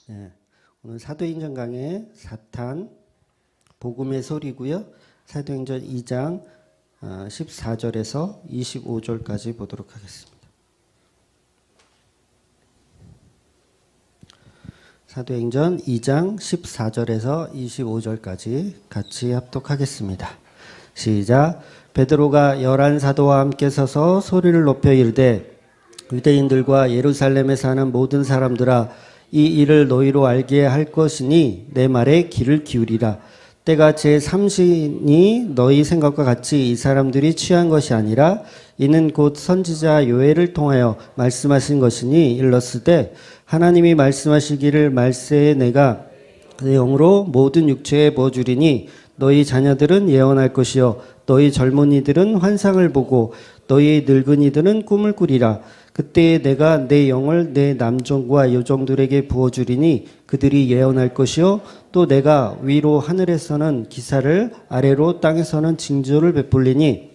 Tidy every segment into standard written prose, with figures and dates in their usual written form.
네, 오늘 사도행전 강의 4탄 복음의 소리고요. 사도행전 2장 14절에서 25절까지 보도록 하겠습니다. 사도행전 2장 14절에서 25절까지 같이 합독하겠습니다. 시작. 베드로가 11사도와 함께 서서 소리를 높여 이르되 유대인들과 예루살렘에 사는 모든 사람들아, 이 일을 너희로 알게 할 것이니 내 말에 귀를 기울이라. 때가 제3신이 너희 생각과 같이 이 사람들이 취한 것이 아니라 이는 곧 선지자 요엘을 통하여 말씀하신 것이니 일렀으되 하나님이 말씀하시기를 말세에 내가 내 영으로 모든 육체에 부어주리니 너희 자녀들은 예언할 것이요 너희 젊은이들은 환상을 보고 너희 늙은이들은 꿈을 꾸리라. 그때에 내가 내 영을 내 남종과 여종들에게 부어주리니 그들이 예언할 것이요 또 내가 위로 하늘에서는 기사를 아래로 땅에서는 징조를 베풀리니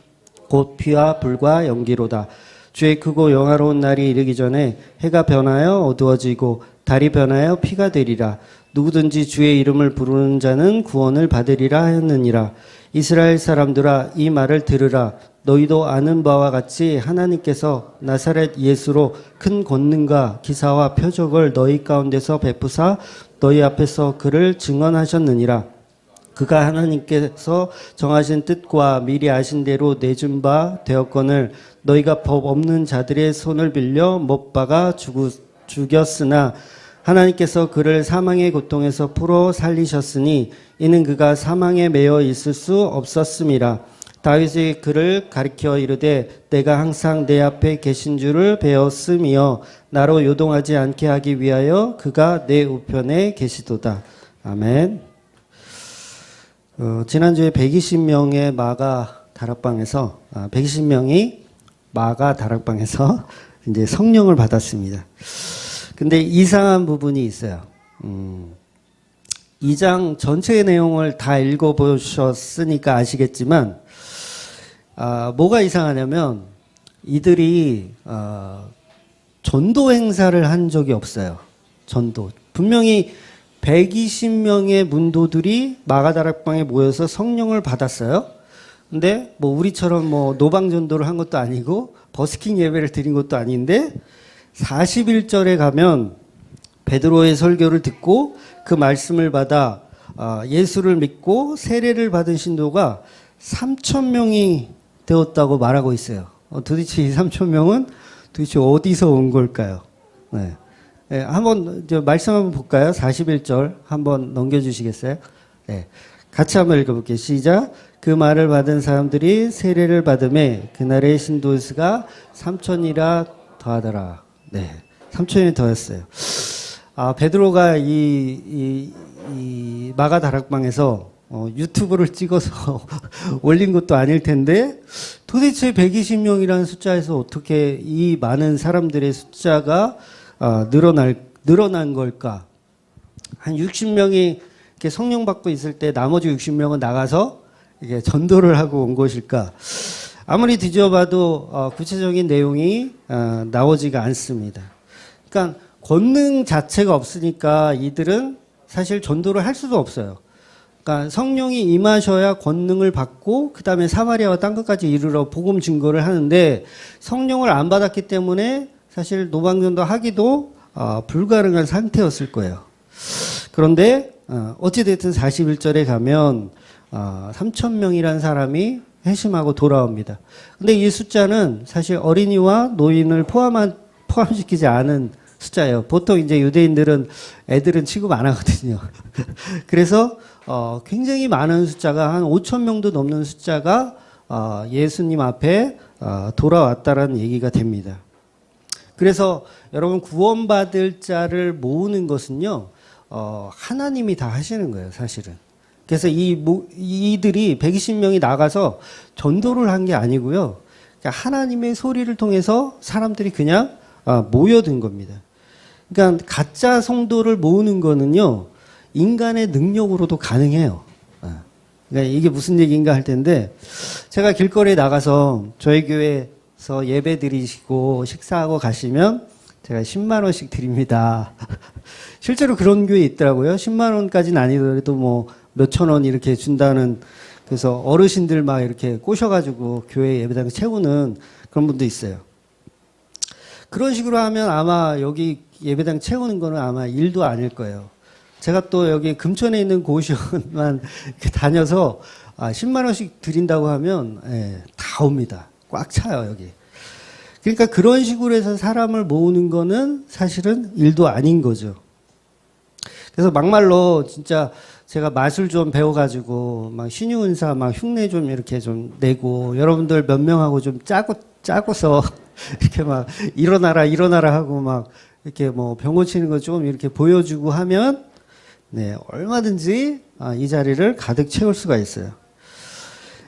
곧 피와 불과 연기로다. 주의 크고 영화로운 날이 이르기 전에 해가 변하여 어두워지고 달이 변하여 피가 되리라. 누구든지 주의 이름을 부르는 자는 구원을 받으리라 하였느니라. 이스라엘 사람들아, 이 말을 들으라. 너희도 아는 바와 같이 하나님께서 나사렛 예수로 큰 권능과 기사와 표적을 너희 가운데서 베푸사 너희 앞에서 그를 증언하셨느니라. 그가 하나님께서 정하신 뜻과 미리 아신 대로 내준 바 되었거늘 너희가 법 없는 자들의 손을 빌려 못 박아 죽였으나 하나님께서 그를 사망의 고통에서 풀어 살리셨으니 이는 그가 사망에 매여 있을 수 없었음이라. 다윗이 그를 가리켜 이르되 내가 항상 내 앞에 계신 줄을 배웠음이여 나로 요동하지 않게 하기 위하여 그가 내 우편에 계시도다. 아멘. 지난주에 120명의 마가 다락방에서 120명이 마가 다락방에서 이제 성령을 받았습니다. 근데 이상한 부분이 있어요. 2장 전체의 내용을 다 읽어보셨으니까 아시겠지만 뭐가 이상하냐면 이들이 전도 행사를 한 적이 없어요. 전도. 분명히 120명의 문도들이 마가다락방에 모여서 성령을 받았어요. 근데 뭐 우리처럼 뭐 노방전도를 한 것도 아니고 버스킹 예배를 드린 것도 아닌데 41절에 가면 베드로의 설교를 듣고 그 말씀을 받아 예수를 믿고 세례를 받은 신도가 3,000명이 되었다고 말하고 있어요. 도대체 이 3,000명은 도대체 어디서 온 걸까요? 네. 네, 한번 말씀 한번 볼까요? 41절 한번 넘겨주시겠어요? 네. 같이 한번 읽어볼게요. 시작. 그 말을 받은 사람들이 세례를 받음에 그날의 신도 수가 3,000이라 더하더라. 네, 3,000이 더했어요. 베드로가 이 마가 다락방에서 유튜브를 찍어서 올린 것도 아닐 텐데 도대체 120명이라는 숫자에서 어떻게 이 많은 사람들의 숫자가 늘어난 걸까? 한 60명이 이렇게 성령 받고 있을 때 나머지 60명은 나가서 이게 전도를 하고 온 것일까? 아무리 뒤져봐도 구체적인 내용이 나오지가 않습니다. 그러니까 권능 자체가 없으니까 이들은 사실 전도를 할 수도 없어요. 그러니까 성령이 임하셔야 권능을 받고 그 다음에 사마리아와 땅끝까지 이르러 복음 증거를 하는데 성령을 안 받았기 때문에 사실 노방전도 하기도 불가능한 상태였을 거예요. 그런데 어찌됐든 41절에 가면 3,000명이라는 사람이 회심하고 돌아옵니다. 근데 이 숫자는 사실 어린이와 노인을 포함시키지 않은 숫자예요. 보통 이제 유대인들은 애들은 취급 안 하거든요. 그래서 굉장히 많은 숫자가 한 5,000명도 넘는 숫자가 예수님 앞에 돌아왔다라는 얘기가 됩니다. 그래서 여러분 구원받을 자를 모으는 것은요 하나님이 다 하시는 거예요, 사실은. 그래서 이들이 120명이 나가서 전도를 한 게 아니고요. 그러니까 하나님의 소리를 통해서 사람들이 그냥 모여든 겁니다. 그러니까 가짜 성도를 모으는 거는요, 인간의 능력으로도 가능해요. 그러니까 이게 무슨 얘기인가 할 텐데, 제가 길거리에 나가서 저희 교회에서 예배 드리시고 식사하고 가시면 제가 10만 원씩 드립니다. 실제로 그런 교회 있더라고요. 10만 원까지는 아니더라도 뭐 몇천 원 이렇게 준다는, 그래서 어르신들 막 이렇게 꼬셔가지고 교회 예배당 채우는 그런 분도 있어요. 그런 식으로 하면 아마 여기 예배당 채우는 거는 아마 일도 아닐 거예요. 제가 또 여기 금천에 있는 고시원만 이렇게 다녀서 10만 원씩 드린다고 하면 다 옵니다. 꽉 차요, 여기. 그러니까 그런 식으로 해서 사람을 모으는 거는 사실은 일도 아닌 거죠. 그래서 막말로 진짜 제가 마술 좀 배워가지고 막 신유은사 막 흉내 좀 이렇게 좀 내고 여러분들 몇 명하고 좀 짜고서 이렇게 막 일어나라 하고 막 이렇게 뭐 병 고치는 거 좀 이렇게 보여주고 하면 네, 얼마든지 이 자리를 가득 채울 수가 있어요.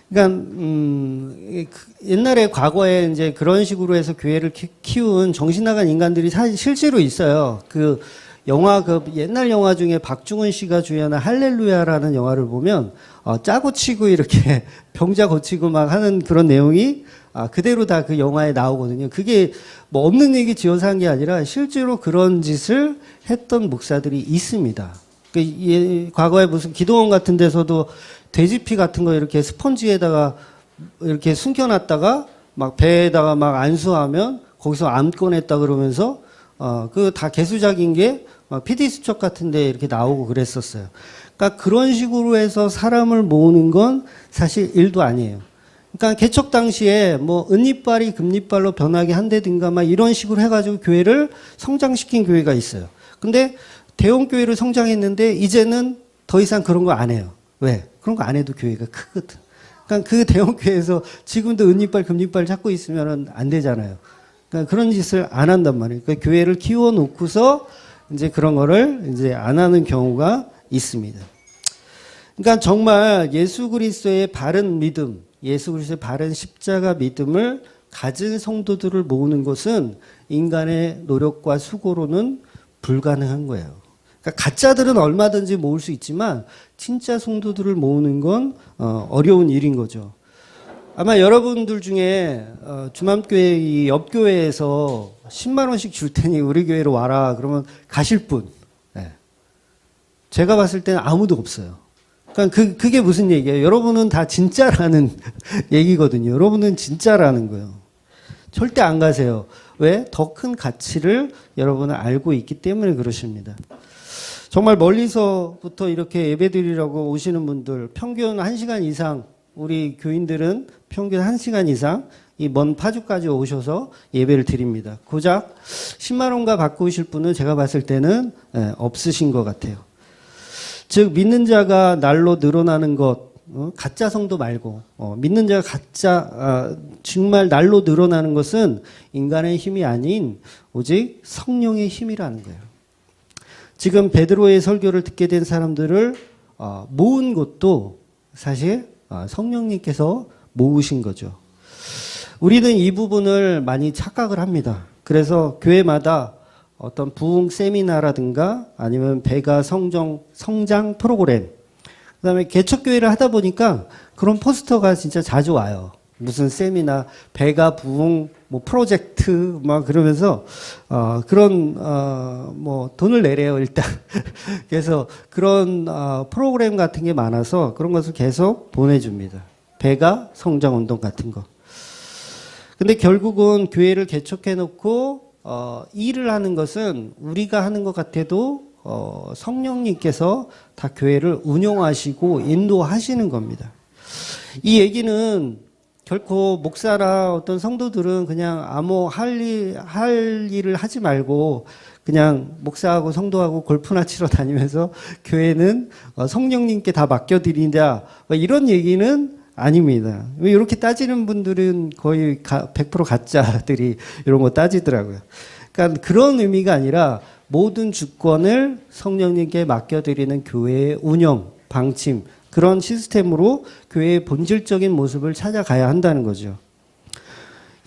그러니까 옛날에 과거에 이제 그런 식으로 해서 교회를 키운 정신 나간 인간들이 사실 실제로 있어요. 그 옛날 영화 중에 박중훈 씨가 주연한 할렐루야라는 영화를 보면 짜고 치고 이렇게 병자 고치고 막 하는 그런 내용이 그대로 다 그 영화에 나오거든요. 그게 뭐 없는 얘기 지어서 한 게 아니라 실제로 그런 짓을 했던 목사들이 있습니다. 과거에 무슨 기도원 같은 데서도 돼지피 같은 거 이렇게 스펀지에다가 이렇게 숨겨놨다가 막 배에다가 막 안수하면 거기서 암 꺼냈다 그러면서 그 다 개수작인 게 막 PD 수첩 같은데 이렇게 나오고 그랬었어요. 그러니까 그런 식으로 해서 사람을 모으는 건 사실 일도 아니에요. 그러니까 개척 당시에 뭐 은이빨이 금이빨로 변하게 한다든가 막 이런 식으로 해가지고 교회를 성장시킨 교회가 있어요. 근데 대형 교회를 성장했는데 이제는 더 이상 그런 거 안 해요. 왜? 그런 거 안 해도 교회가 크거든. 그러니까 그 대형 교회에서 지금도 은이빨 금이빨 찾고 있으면 안 되잖아요. 그러니까 그런 짓을 안 한단 말이에요. 그러니까 교회를 키워놓고서 이제 그런 거를 이제 안 하는 경우가 있습니다. 그러니까 정말 예수 그리스도의 바른 믿음, 예수 그리스도의 바른 십자가 믿음을 가진 성도들을 모으는 것은 인간의 노력과 수고로는 불가능한 거예요. 그러니까 가짜들은 얼마든지 모을 수 있지만 진짜 성도들을 모으는 건 어려운 일인 거죠. 아마 여러분들 중에 주맘교회 이 옆교회에서 10만 원씩 줄 테니 우리 교회로 와라 그러면 가실 분. 네. 제가 봤을 때는 아무도 없어요. 그러니까 그게 무슨 얘기예요? 여러분은 다 진짜라는 얘기거든요. 여러분은 진짜라는 거예요. 절대 안 가세요. 왜? 더 큰 가치를 여러분은 알고 있기 때문에 그러십니다. 정말 멀리서부터 이렇게 예배드리려고 오시는 분들 평균 1시간 이상, 우리 교인들은 평균 1시간 이상 이 먼 파주까지 오셔서 예배를 드립니다. 고작 10만 원가 받고 오실 분은 제가 봤을 때는 없으신 것 같아요. 즉 믿는 자가 날로 늘어나는 것, 가짜 성도 말고 믿는 자가 정말 날로 늘어나는 것은 인간의 힘이 아닌 오직 성령의 힘이라는 거예요. 지금 베드로의 설교를 듣게 된 사람들을 모은 것도 사실 성령님께서 모으신 거죠. 우리는 이 부분을 많이 착각을 합니다. 그래서 교회마다 어떤 부흥 세미나라든가 아니면 배가 성장 프로그램, 그다음에 개척교회를 하다 보니까 그런 포스터가 진짜 자주 와요. 무슨 세미나, 배가 부흥 뭐 프로젝트 막 그러면서 그런 뭐 돈을 내래요 일단. 그래서 그런 프로그램 같은 게 많아서 그런 것을 계속 보내줍니다. 배가 성장 운동 같은 거. 근데 결국은 교회를 개척해 놓고 일을 하는 것은 우리가 하는 것 같아도 성령님께서 다 교회를 운영하시고 인도하시는 겁니다. 이 얘기는 결코 목사나 어떤 성도들은 그냥 아무 할 일을 하지 말고 그냥 목사하고 성도하고 골프나 치러 다니면서 교회는 성령님께 다 맡겨드린다 이런 얘기는 아닙니다. 이렇게 따지는 분들은 거의 100% 가짜들이 이런 거 따지더라고요. 그러니까 그런 의미가 아니라 모든 주권을 성령님께 맡겨드리는 교회의 운영, 방침, 그런 시스템으로 교회의 본질적인 모습을 찾아가야 한다는 거죠.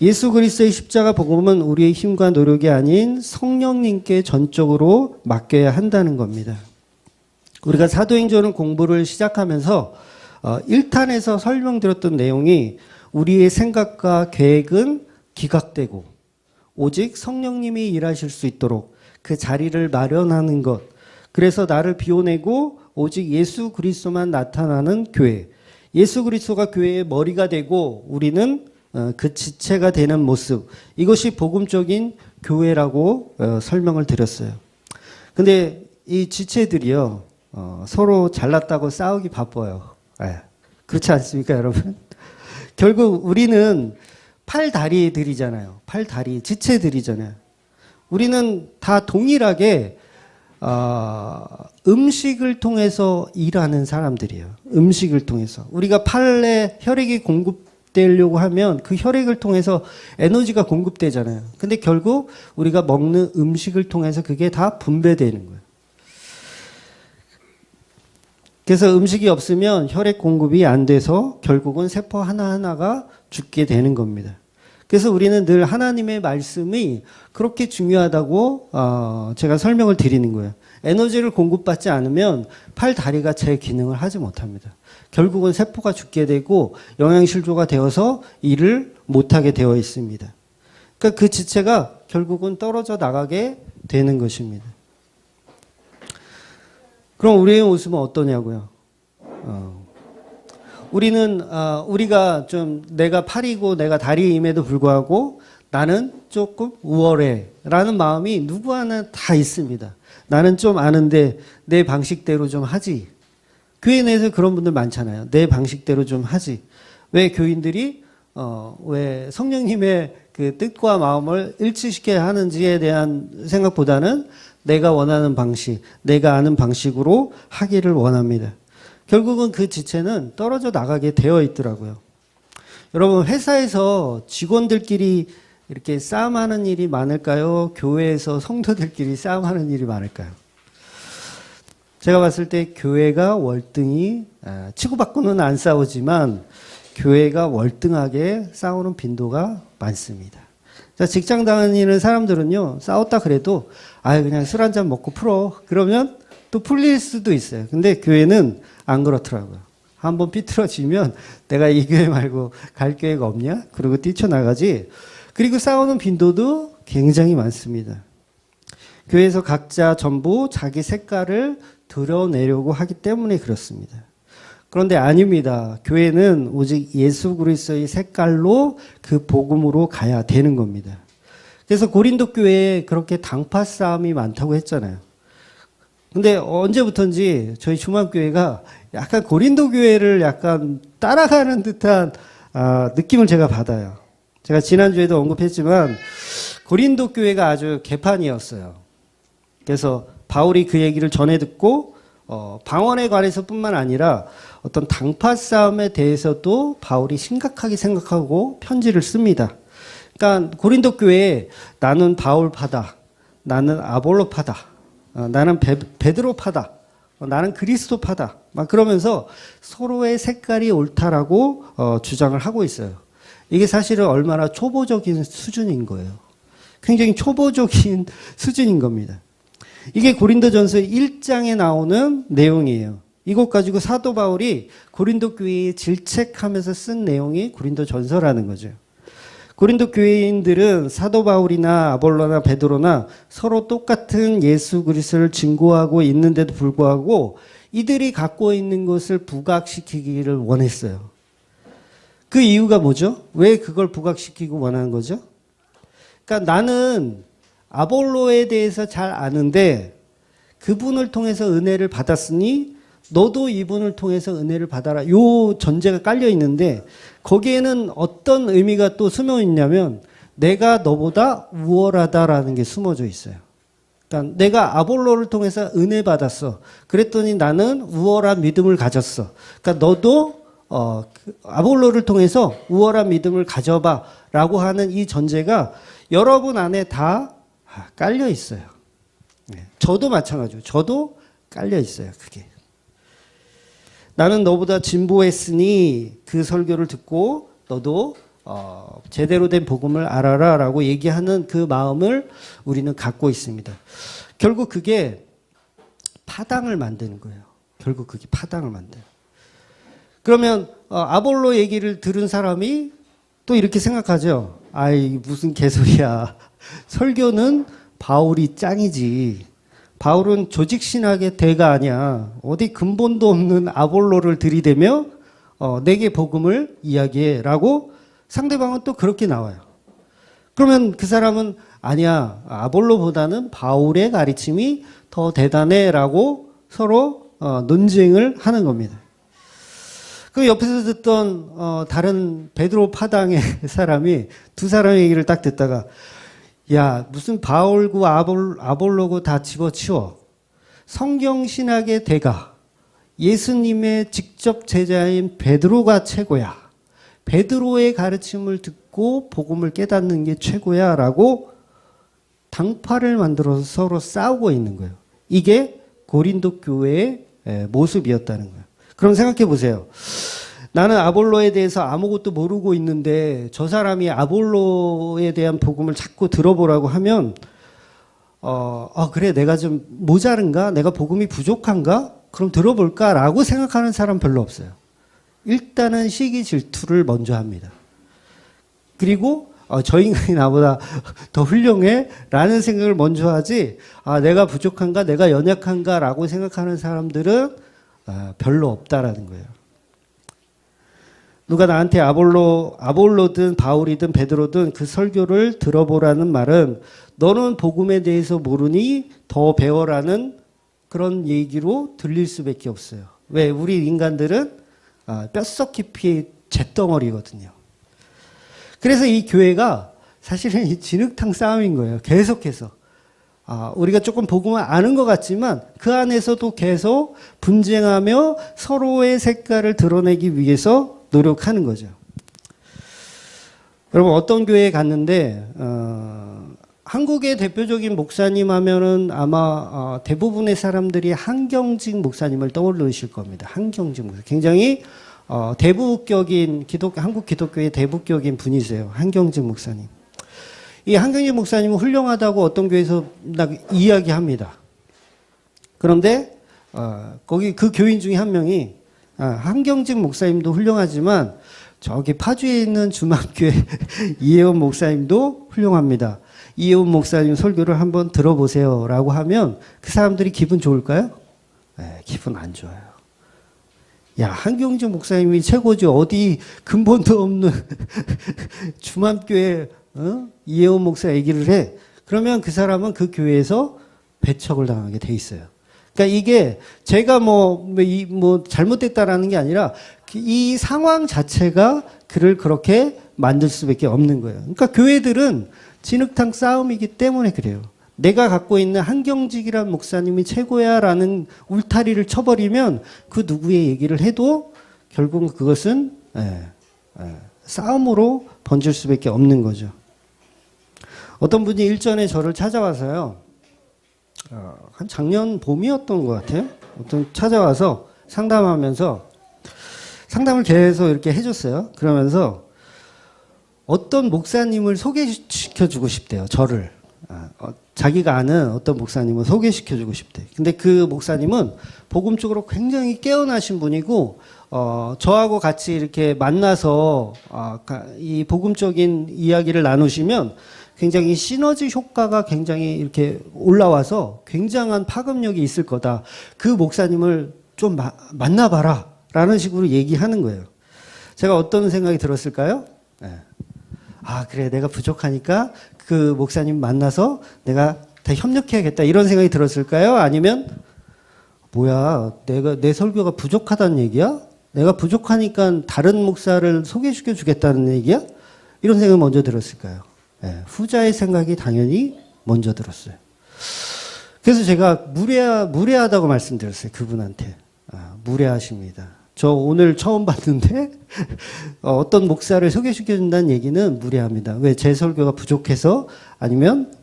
예수 그리스도의 십자가 복음은 우리의 힘과 노력이 아닌 성령님께 전적으로 맡겨야 한다는 겁니다. 우리가 사도행전을 공부를 시작하면서 1탄에서 설명드렸던 내용이 우리의 생각과 계획은 기각되고 오직 성령님이 일하실 수 있도록 그 자리를 마련하는 것. 그래서 나를 비워내고 오직 예수 그리스도만 나타나는 교회. 예수 그리스도가 교회의 머리가 되고 우리는 그 지체가 되는 모습. 이것이 복음적인 교회라고 설명을 드렸어요. 근데 이 지체들이요, 서로 잘났다고 싸우기 바빠요. 그렇지 않습니까, 여러분? 결국 우리는 팔다리들이잖아요. 팔다리, 지체들이잖아요. 우리는 다 동일하게 음식을 통해서 일하는 사람들이에요. 음식을 통해서. 우리가 팔에 혈액이 공급되려고 하면 그 혈액을 통해서 에너지가 공급되잖아요. 근데 결국 우리가 먹는 음식을 통해서 그게 다 분배되는 거예요. 그래서 음식이 없으면 혈액 공급이 안 돼서 결국은 세포 하나하나가 죽게 되는 겁니다. 그래서 우리는 늘 하나님의 말씀이 그렇게 중요하다고 제가 설명을 드리는 거예요. 에너지를 공급받지 않으면 팔, 다리가 제 기능을 하지 못합니다. 결국은 세포가 죽게 되고 영양실조가 되어서 일을 못하게 되어 있습니다. 그러니까 그 지체가 결국은 떨어져 나가게 되는 것입니다. 그럼 우리의 모습은 어떠냐고요? 우리가 좀 내가 팔이고 내가 다리임에도 불구하고 나는 조금 우월해 라는 마음이 누구 하나 다 있습니다. 나는 좀 아는데 내 방식대로 좀 하지. 교회 내에서 그런 분들 많잖아요. 내 방식대로 좀 하지. 왜 교인들이 왜 성령님의 그 뜻과 마음을 일치시켜야 하는지에 대한 생각보다는 내가 원하는 방식, 내가 아는 방식으로 하기를 원합니다. 결국은 그 지체는 떨어져 나가게 되어 있더라고요. 여러분, 회사에서 직원들끼리 이렇게 싸움하는 일이 많을까요? 교회에서 성도들끼리 싸움하는 일이 많을까요? 제가 봤을 때 교회가 월등히 치고받고는 안 싸우지만 교회가 월등하게 싸우는 빈도가 많습니다. 자, 직장 다니는 사람들은요, 싸웠다 그래도 그냥 술 한잔 먹고 풀어. 그러면 또 풀릴 수도 있어요. 근데 교회는 안 그렇더라고요. 한번 삐뚤어지면 내가 이 교회 말고 갈 교회가 없냐? 그리고 뛰쳐나가지. 그리고 싸우는 빈도도 굉장히 많습니다. 교회에서 각자 전부 자기 색깔을 드러내려고 하기 때문에 그렇습니다. 그런데 아닙니다. 교회는 오직 예수 그리스도의 색깔로 그 복음으로 가야 되는 겁니다. 그래서 고린도 교회에 그렇게 당파 싸움이 많다고 했잖아요. 근데 언제부턴지 저희 중앙교회가 약간 고린도 교회를 약간 따라가는 듯한 느낌을 제가 받아요. 제가 지난주에도 언급했지만 고린도 교회가 아주 개판이었어요. 그래서 바울이 그 얘기를 전해 듣고 방언에 관해서뿐만 아니라 어떤 당파 싸움에 대해서도 바울이 심각하게 생각하고 편지를 씁니다. 그러니까 고린도 교회에 나는 바울파다, 나는 아볼로파다, 나는 베드로파다, 나는 그리스도파다, 막 그러면서 서로의 색깔이 옳다라고 주장을 하고 있어요. 이게 사실은 얼마나 초보적인 수준인 거예요. 굉장히 초보적인 수준인 겁니다. 이게 고린도전서 1장에 나오는 내용이에요. 이것 가지고 사도 바울이 고린도 교회에 질책하면서 쓴 내용이 고린도전서라는 거죠. 고린도 교회인들은 사도 바울이나 아볼로나 베드로나 서로 똑같은 예수 그리스도를 증거하고 있는데도 불구하고 이들이 갖고 있는 것을 부각시키기를 원했어요. 그 이유가 뭐죠? 왜 그걸 부각시키고 원하는 거죠? 그러니까 나는 아볼로에 대해서 잘 아는데 그분을 통해서 은혜를 받았으니 너도 이분을 통해서 은혜를 받아라. 요 전제가 깔려 있는데 거기에는 어떤 의미가 또 숨어 있냐면 내가 너보다 우월하다라는 게 숨어져 있어요. 그러니까 내가 아볼로를 통해서 은혜 받았어. 그랬더니 나는 우월한 믿음을 가졌어. 그러니까 너도 아볼로를 통해서 우월한 믿음을 가져봐라고 하는 이 전제가 여러분 안에 다 깔려 있어요. 저도 마찬가지고 저도 깔려 있어요. 그게. 나는 너보다 진보했으니 그 설교를 듣고 너도 제대로 된 복음을 알아라 라고 얘기하는 그 마음을 우리는 갖고 있습니다. 결국 그게 파당을 만드는 거예요. 결국 그게 파당을 만들어요. 그러면 아볼로 얘기를 들은 사람이 또 이렇게 생각하죠. 아이, 무슨 개소리야. 설교는 바울이 짱이지. 바울은 조직신학의 대가 아니야. 어디 근본도 없는 아볼로를 들이대며 내게 복음을 이야기해 라고 상대방은 또 그렇게 나와요. 그러면 그 사람은 아니야, 아볼로보다는 바울의 가르침이 더 대단해 라고 서로 논쟁을 하는 겁니다. 그 옆에서 듣던 다른 베드로 파당의 사람이 두 사람의 얘기를 딱 듣다가 야, 무슨 바울고 아볼로고 다 집어치워. 성경신학의 대가, 예수님의 직접 제자인 베드로가 최고야. 베드로의 가르침을 듣고 복음을 깨닫는 게 최고야 라고 당파를 만들어서 서로 싸우고 있는 거예요. 이게 고린도 교회의 모습이었다는 거예요. 그럼 생각해 보세요. 나는 아볼로에 대해서 아무것도 모르고 있는데 저 사람이 아볼로에 대한 복음을 자꾸 들어보라고 하면 그래, 내가 좀 모자른가? 내가 복음이 부족한가? 그럼 들어볼까라고 생각하는 사람 별로 없어요. 일단은 시기 질투를 먼저 합니다. 그리고 저 인간이 나보다 더 훌륭해? 라는 생각을 먼저 하지, 내가 부족한가? 내가 연약한가? 라고 생각하는 사람들은 별로 없다라는 거예요. 누가 나한테 아볼로든 바울이든 베드로든 그 설교를 들어보라는 말은 너는 복음에 대해서 모르니 더 배워라는 그런 얘기로 들릴 수밖에 없어요. 왜? 우리 인간들은 뼛속 깊이 잿덩어리거든요. 그래서 이 교회가 사실은 이 진흙탕 싸움인 거예요. 계속해서. 우리가 조금 복음을 아는 것 같지만 그 안에서도 계속 분쟁하며 서로의 색깔을 드러내기 위해서 노력하는 거죠. 여러분, 어떤 교회에 갔는데 한국의 대표적인 목사님 하면은 아마 대부분의 사람들이 한경직 목사님을 떠올리실 겁니다. 한경직 목사. 굉장히 대부격인 한국 기독교의 대부격인 분이세요. 한경직 목사님. 이 한경직 목사님은 훌륭하다고 어떤 교회에서 이야기합니다. 그런데 거기 그 교인 중에 한 명이 한경직 목사님도 훌륭하지만 저기 파주에 있는 주막교회 이혜원 목사님도 훌륭합니다. 이혜원 목사님 설교를 한번 들어보세요 라고 하면 그 사람들이 기분 좋을까요? 네, 기분 안 좋아요. 야, 한경직 목사님이 최고지 어디 근본도 없는 주막교회 이혜원 목사 얘기를 해. 그러면 그 사람은 그 교회에서 배척을 당하게 돼 있어요. 그러니까 이게 제가 잘못됐다라는 게 아니라 이 상황 자체가 그를 그렇게 만들 수밖에 없는 거예요. 그러니까 교회들은 진흙탕 싸움이기 때문에 그래요. 내가 갖고 있는 한경직이란 목사님이 최고야라는 울타리를 쳐버리면 그 누구의 얘기를 해도 결국은 그것은 싸움으로 번질 수밖에 없는 거죠. 어떤 분이 일전에 저를 찾아와서요. 한 작년 봄이었던 것 같아요. 찾아와서 상담하면서 상담을 계속 이렇게 해줬어요. 그러면서 어떤 목사님을 소개시켜주고 싶대요. 저를. 자기가 아는 어떤 목사님을 소개시켜주고 싶대. 근데 그 목사님은 복음 쪽으로 굉장히 깨어나신 분이고 저하고 같이 이렇게 만나서 이 복음적인 이야기를 나누시면 굉장히 시너지 효과가 굉장히 이렇게 올라와서 굉장한 파급력이 있을 거다. 그 목사님을 좀 만나봐라 라는 식으로 얘기하는 거예요. 제가 어떤 생각이 들었을까요? 네. 그래, 내가 부족하니까 그 목사님 만나서 내가 다 협력해야겠다 이런 생각이 들었을까요? 아니면 뭐야, 내 설교가 부족하다는 얘기야? 내가 부족하니까 다른 목사를 소개시켜 주겠다는 얘기야? 이런 생각이 먼저 들었을까요? 네, 후자의 생각이 당연히 먼저 들었어요. 그래서 제가 무례하다고 말씀드렸어요. 그분한테. 무례하십니다. 저 오늘 처음 봤는데 어떤 목사를 소개시켜준다는 얘기는 무례합니다. 왜? 제 설교가 부족해서? 아니면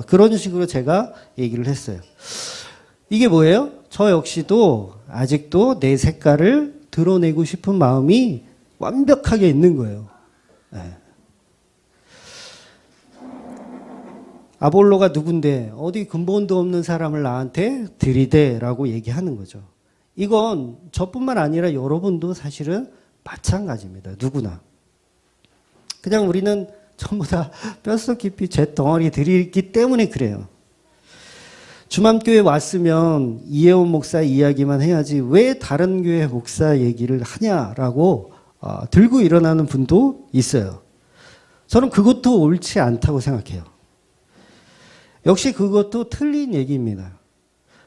그런 식으로 제가 얘기를 했어요. 이게 뭐예요? 저 역시도 아직도 내 색깔을 드러내고 싶은 마음이 완벽하게 있는 거예요. 네. 아볼로가 누군데 어디 근본도 없는 사람을 나한테 들이대라고 얘기하는 거죠. 이건 저뿐만 아니라 여러분도 사실은 마찬가지입니다. 누구나. 그냥 우리는 전부 다 뼛속 깊이 죄 덩어리들이기 때문에 그래요. 주맘교회 왔으면 이혜원 목사 이야기만 해야지 왜 다른 교회 목사 얘기를 하냐라고 들고 일어나는 분도 있어요. 저는 그것도 옳지 않다고 생각해요. 역시 그것도 틀린 얘기입니다.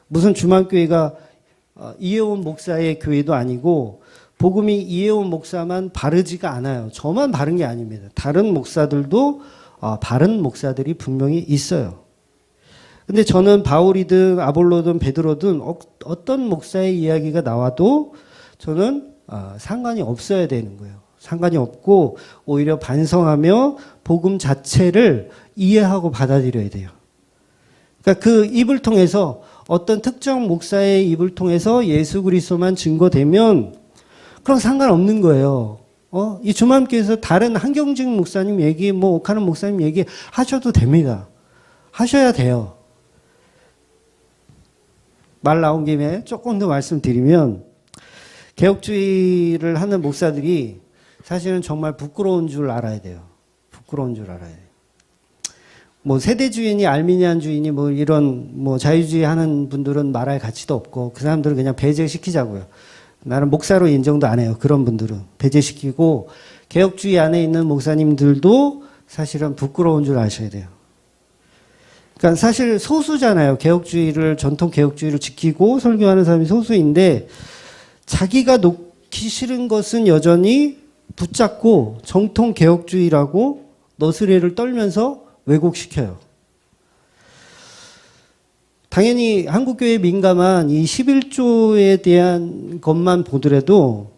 무슨 주맘교회가 이혜원 목사의 교회도 아니고 복음이 이혜원 목사만 바르지가 않아요. 저만 바른 게 아닙니다. 다른 목사들도 바른 목사들이 분명히 있어요. 근데 저는 바울이든 아볼로든 베드로든 어떤 목사의 이야기가 나와도 저는 상관이 없어야 되는 거예요. 상관이 없고 오히려 반성하며 복음 자체를 이해하고 받아들여야 돼요. 그러니까 그 입을 통해서 어떤 특정 목사의 입을 통해서 예수 그리스도만 증거되면 그럼 상관없는 거예요. 이 주맘교회에서 다른 한경직 목사님 얘기, 뭐 옥하는 목사님 얘기 하셔도 됩니다. 하셔야 돼요. 말 나온 김에 조금 더 말씀드리면 개혁주의를 하는 목사들이 사실은 정말 부끄러운 줄 알아야 돼요. 부끄러운 줄 알아야 돼요. 뭐 세대주의니 알미니안주의니 뭐 이런 뭐 자유주의 하는 분들은 말할 가치도 없고 그 사람들은 그냥 배제시키자고요. 나는 목사로 인정도 안 해요. 그런 분들은 배제시키고 개혁주의 안에 있는 목사님들도 사실은 부끄러운 줄 아셔야 돼요. 그러니까 사실 소수잖아요. 개혁주의를 전통 개혁주의를 지키고 설교하는 사람이 소수인데 자기가 놓기 싫은 것은 여전히 붙잡고 정통 개혁주의라고 너스레를 떨면서 왜곡시켜요. 당연히 한국교회에 민감한 이 11조에 대한 것만 보더라도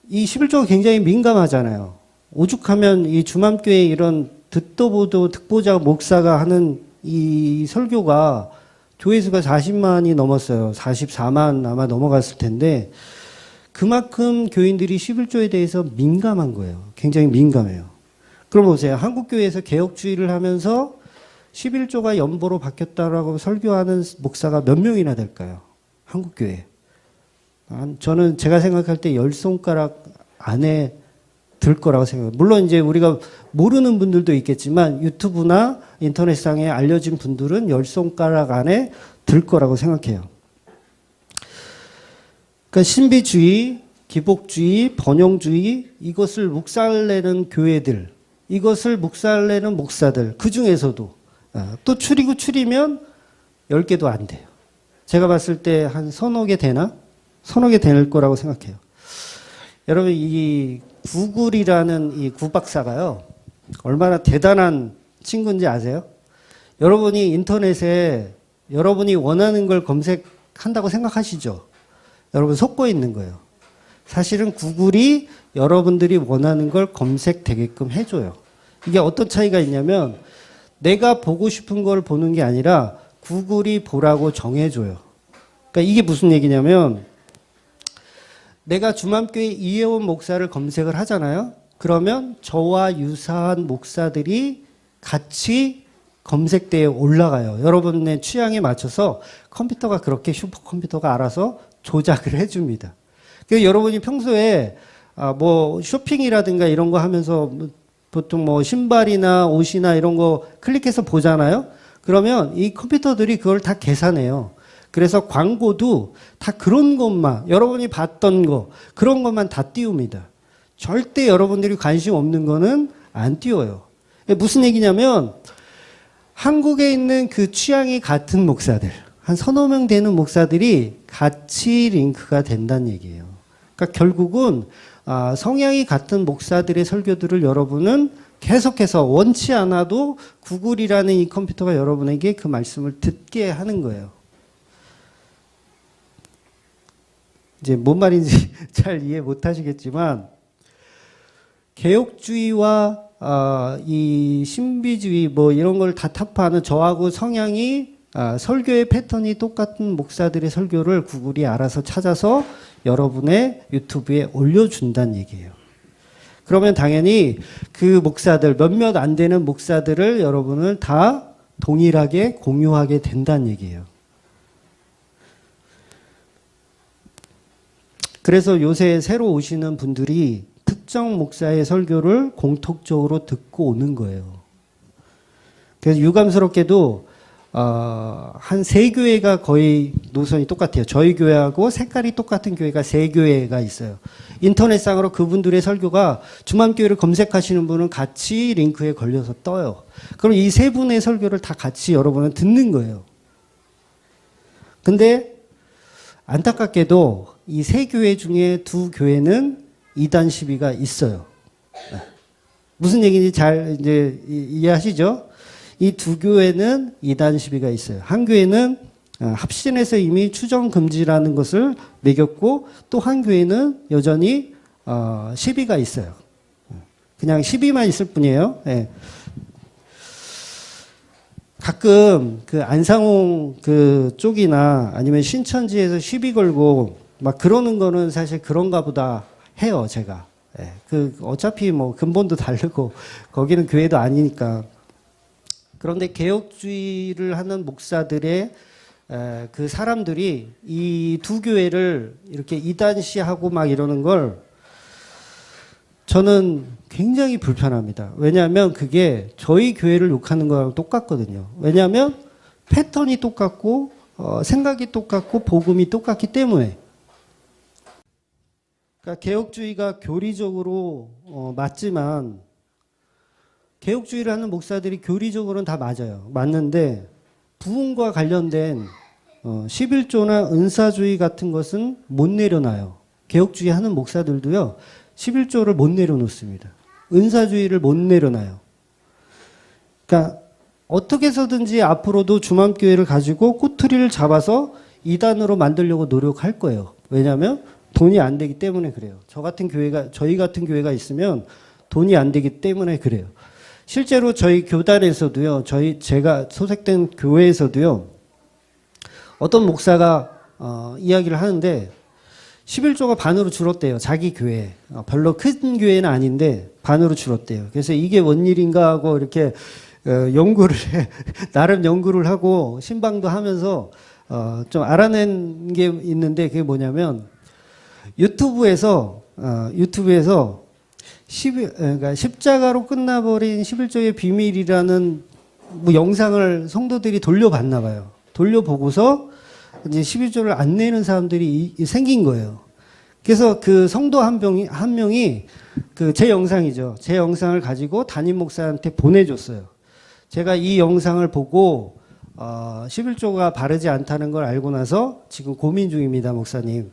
이 11조가 굉장히 민감하잖아요. 오죽하면 이 주맘교회 이런 듣도 보도 듣보자 목사가 하는 이 설교가 조회수가 40만이 넘었어요. 44만 아마 넘어갔을 텐데 그만큼 교인들이 11조에 대해서 민감한 거예요. 굉장히 민감해요. 그럼 보세요. 한국교회에서 개혁주의를 하면서 11조가 연보로 바뀌었다라고 설교하는 목사가 몇 명이나 될까요? 한국교회. 저는 제가 생각할 때 10손가락 안에 들 거라고 생각해요. 물론 이제 우리가 모르는 분들도 있겠지만 유튜브나 인터넷상에 알려진 분들은 10손가락 안에 들 거라고 생각해요. 그러니까 신비주의, 기복주의, 번영주의 이것을 묵살내는 교회들, 이것을 묵살내는 목사들 그 중에서도 또 추리면 10개도 안 돼요. 제가 봤을 때 한 서너 개 되나? 서너 개 될 거라고 생각해요. 여러분 이 구글이라는 이 구박사가요. 얼마나 대단한 친구인지 아세요? 여러분이 인터넷에 여러분이 원하는 걸 검색한다고 생각하시죠? 여러분 속고 있는 거예요. 사실은 구글이 여러분들이 원하는 걸 검색되게끔 해줘요. 이게 어떤 차이가 있냐면 내가 보고 싶은 걸 보는 게 아니라 구글이 보라고 정해줘요. 그러니까 이게 무슨 얘기냐면 내가 주맘교회 이혜원 목사를 검색을 하잖아요. 그러면 저와 유사한 목사들이 같이 검색대에 올라가요. 여러분의 취향에 맞춰서 컴퓨터가 그렇게 슈퍼컴퓨터가 알아서 조작을 해줍니다. 그래서 여러분이 평소에 뭐 쇼핑이라든가 이런 거 하면서 보통 뭐 신발이나 옷이나 이런 거 클릭해서 보잖아요. 그러면 이 컴퓨터들이 그걸 다 계산해요. 그래서 광고도 다 그런 것만 여러분이 봤던 거 그런 것만 다 띄웁니다. 절대 여러분들이 관심 없는 거는 안 띄워요. 무슨 얘기냐면 한국에 있는 그 취향이 같은 목사들 한 서너 명 되는 목사들이 같이 링크가 된다는 얘기예요. 그러니까 결국은 성향이 같은 목사들의 설교들을 여러분은 계속해서 원치 않아도 구글이라는 이 컴퓨터가 여러분에게 그 말씀을 듣게 하는 거예요. 이제 뭔 말인지 잘 이해 못 하시겠지만 개혁주의와 이 신비주의 뭐 이런 걸 다 타파하는 저하고 성향이 설교의 패턴이 똑같은 목사들의 설교를 구글이 알아서 찾아서 여러분의 유튜브에 올려준다는 얘기예요. 그러면 당연히 그 목사들 몇몇 안 되는 목사들을 여러분을 다 동일하게 공유하게 된다는 얘기예요. 그래서 요새 새로 오시는 분들이 특정 목사의 설교를 공통적으로 듣고 오는 거예요. 그래서 유감스럽게도 한 세 교회가 거의 노선이 똑같아요. 저희 교회하고 색깔이 똑같은 교회가 세 교회가 있어요. 인터넷상으로 그분들의 설교가 주만교회를 검색하시는 분은 같이 링크에 걸려서 떠요. 그럼 이 세 분의 설교를 다 같이 여러분은 듣는 거예요. 근데 안타깝게도 이 세 교회 중에 두 교회는 이단 시비가 있어요. 무슨 얘기인지 잘 이제 이해하시죠? 이 두 교회는 이단 시비가 있어요. 한 교회는 합신에서 이미 추정 금지라는 것을 매겼고, 또 한 교회는 여전히 시비가 있어요. 그냥 시비만 있을 뿐이에요. 예. 가끔 그 안상홍 그 쪽이나 아니면 신천지에서 시비 걸고 막 그러는 거는 사실 그런가 보다 해요, 제가. 예. 그 어차피 뭐 근본도 다르고 거기는 교회도 아니니까. 그런데 개혁주의를 하는 목사들의 그 사람들이 이 두 교회를 이렇게 이단시하고 막 이러는 걸 저는 굉장히 불편합니다. 왜냐하면 그게 저희 교회를 욕하는 거랑 똑같거든요. 왜냐하면 패턴이 똑같고 생각이 똑같고 복음이 똑같기 때문에. 그러니까 개혁주의가 교리적으로 맞지만 개혁주의를 하는 목사들이 교리적으로는 다 맞아요. 맞는데 부흥과 관련된 11조나 은사주의 같은 것은 못 내려놔요. 개혁주의 하는 목사들도요. 11조를 못 내려놓습니다. 은사주의를 못 내려놔요. 그러니까 어떻게 해서든지 앞으로도 주만교회를 가지고 꼬투리를 잡아서 이단으로 만들려고 노력할 거예요. 왜냐하면 돈이 안 되기 때문에 그래요. 저희 같은 교회가 있으면 돈이 안 되기 때문에 그래요. 실제로 저희 교단에서도요, 제가 소속된 교회에서도요, 어떤 목사가 이야기를 하는데 11조가 반으로 줄었대요. 자기 교회. 별로 큰 교회는 아닌데 반으로 줄었대요. 그래서 이게 뭔 일인가 하고 이렇게 나름 연구를 하고 신방도 하면서 좀 알아낸 게 있는데 그게 뭐냐면 유튜브에서 그러니까 십자가로 끝나버린 11조의 비밀이라는 뭐 영상을 성도들이 돌려봤나 봐요. 돌려보고서 이제 11조를 안 내는 사람들이 생긴 거예요. 그래서 그 성도 한 명이 그 제 영상이죠. 제 영상을 가지고 담임 목사한테 보내줬어요. 제가 이 영상을 보고 11조가 바르지 않다는 걸 알고 나서 지금 고민 중입니다, 목사님.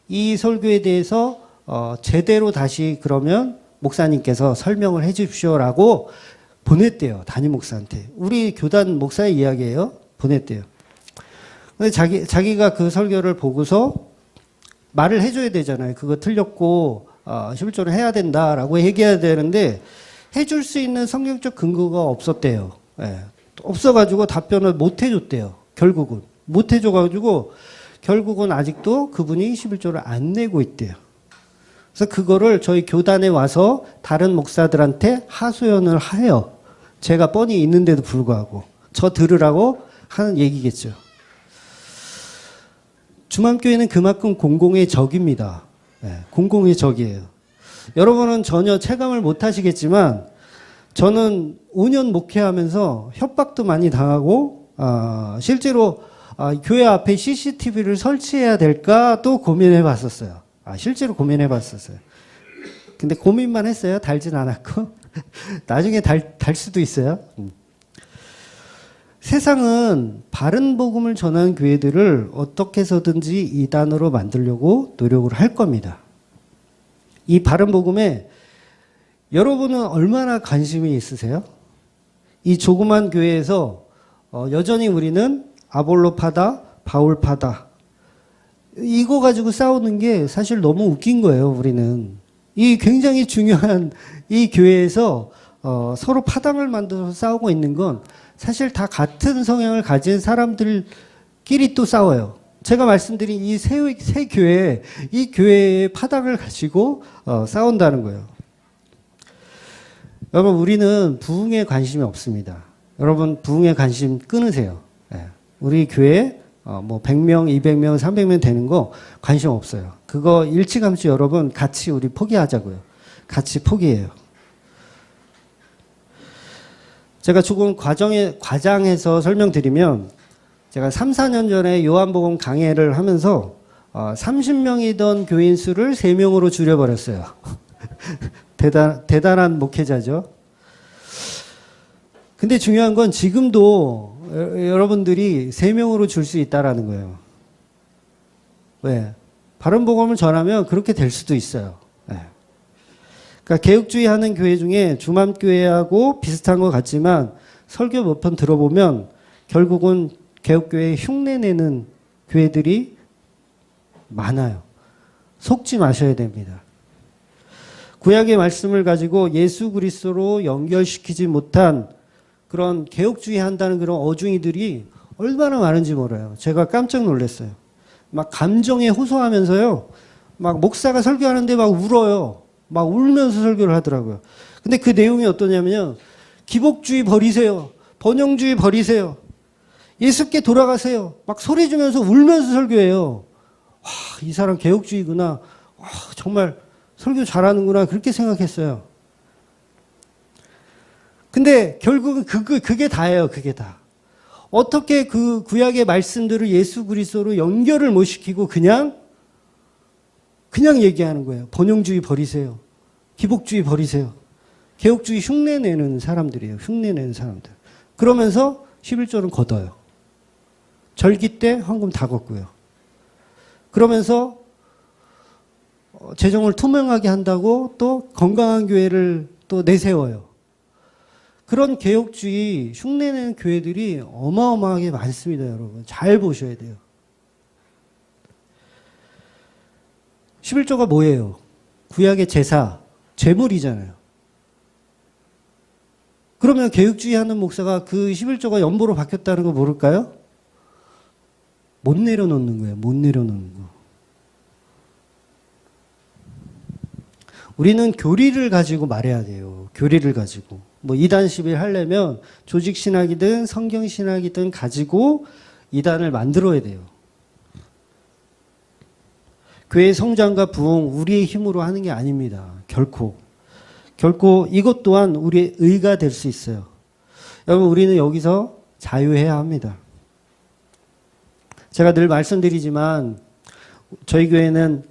이 설교에 대해서 제대로 다시 그러면 목사님께서 설명을 해 주십시오라고 보냈대요. 담임 목사한테. 우리 교단 목사의 이야기예요. 보냈대요. 근데 자기가 그 설교를 보고서 말을 해줘야 되잖아요. 그거 틀렸고 11조를 해야 된다라고 얘기해야 되는데 해줄 수 있는 성경적 근거가 없었대요. 예. 없어가지고 답변을 못 해줬대요. 결국은. 못 해줘가지고 결국은 아직도 그분이 11조를 안 내고 있대요. 그래서 그거를 저희 교단에 와서 다른 목사들한테 하소연을 해요. 제가 뻔히 있는데도 불구하고. 저 들으라고 하는 얘기겠죠. 주만교회는 그만큼 공공의 적입니다. 네, 공공의 적이에요. 여러분은 전혀 체감을 못 하시겠지만 저는 5년 목회하면서 협박도 많이 당하고 실제로 교회 앞에 CCTV를 설치해야 될까 또 고민해 봤었어요. 실제로 고민해 봤었어요. 근데 고민만 했어요. 달진 않았고. 나중에 달 수도 있어요. 세상은 바른 복음을 전하는 교회들을 어떻게 해서든지 이단으로 만들려고 노력을 할 겁니다. 이 바른 복음에 여러분은 얼마나 관심이 있으세요? 이 조그만 교회에서 여전히 우리는 아볼로파다, 바울파다. 이거 가지고 싸우는 게 사실 너무 웃긴 거예요, 우리는. 이 굉장히 중요한 이 교회에서 서로 파당을 만들어서 싸우고 있는 건 사실 다 같은 성향을 가진 사람들끼리 또 싸워요. 제가 말씀드린 이 세 교회, 이 교회의 파당을 가지고 싸운다는 거예요. 여러분, 우리는 부흥에 관심이 없습니다. 여러분, 부흥에 관심 끊으세요. 네. 우리 교회 뭐 100명, 200명, 300명 되는 거 관심 없어요. 그거 일찌감치 여러분 같이 우리 포기하자고요. 같이 포기해요. 제가 조금 과장해서 설명드리면 제가 3, 4년 전에 요한복음 강해를 하면서 30명이던 교인 수를 3명으로 줄여버렸어요. 대단한 목회자죠. 근데 중요한 건 지금도 여러분들이 3명으로 줄 수 있다라는 거예요. 왜? 바른 복음을 전하면 그렇게 될 수도 있어요. 네. 그러니까 개혁주의 하는 교회 중에 주맘교회하고 비슷한 것 같지만 설교 몇 번 들어보면 결국은 개혁교회 흉내내는 교회들이 많아요. 속지 마셔야 됩니다. 구약의 말씀을 가지고 예수 그리스도로 연결시키지 못한 그런 개혁주의 한다는 그런 어중이들이 얼마나 많은지 몰라요. 제가 깜짝 놀랐어요. 막 감정에 호소하면서요. 막 목사가 설교하는데 막 울어요. 막 울면서 설교를 하더라고요. 근데 그 내용이 어떠냐면요. 기복주의 버리세요. 번영주의 버리세요. 예수께 돌아가세요. 막 소리 지면서 울면서 설교해요. 와, 이 사람 개혁주의구나. 와, 정말 설교 잘하는구나. 그렇게 생각했어요. 근데 결국은 그게 다예요. 그게 다. 어떻게 그 구약의 말씀들을 예수 그리스도로 연결을 못 시키고 그냥 얘기하는 거예요. 번영주의 버리세요. 기복주의 버리세요. 개혁주의 흉내내는 사람들이에요. 흉내내는 사람들. 그러면서 11조는 걷어요. 절기 때 헌금 다 걷고요. 그러면서 재정을 투명하게 한다고 또 건강한 교회를 또 내세워요. 그런 개혁주의 흉내내는 교회들이 어마어마하게 많습니다, 여러분. 잘 보셔야 돼요. 11조가 뭐예요? 구약의 제사, 제물이잖아요. 그러면 개혁주의 하는 목사가 그 11조가 연보로 바뀌었다는 거 모를까요? 못 내려놓는 거예요. 못 내려놓는 거. 우리는 교리를 가지고 말해야 돼요. 교리를 가지고. 뭐 2단 10일 하려면 조직신학이든 성경신학이든 가지고 2단을 만들어야 돼요. 교회 성장과 부흥 우리의 힘으로 하는 게 아닙니다. 결코 이것 또한 우리의 의가 될 수 있어요. 여러분 우리는 여기서 자유해야 합니다. 제가 늘 말씀드리지만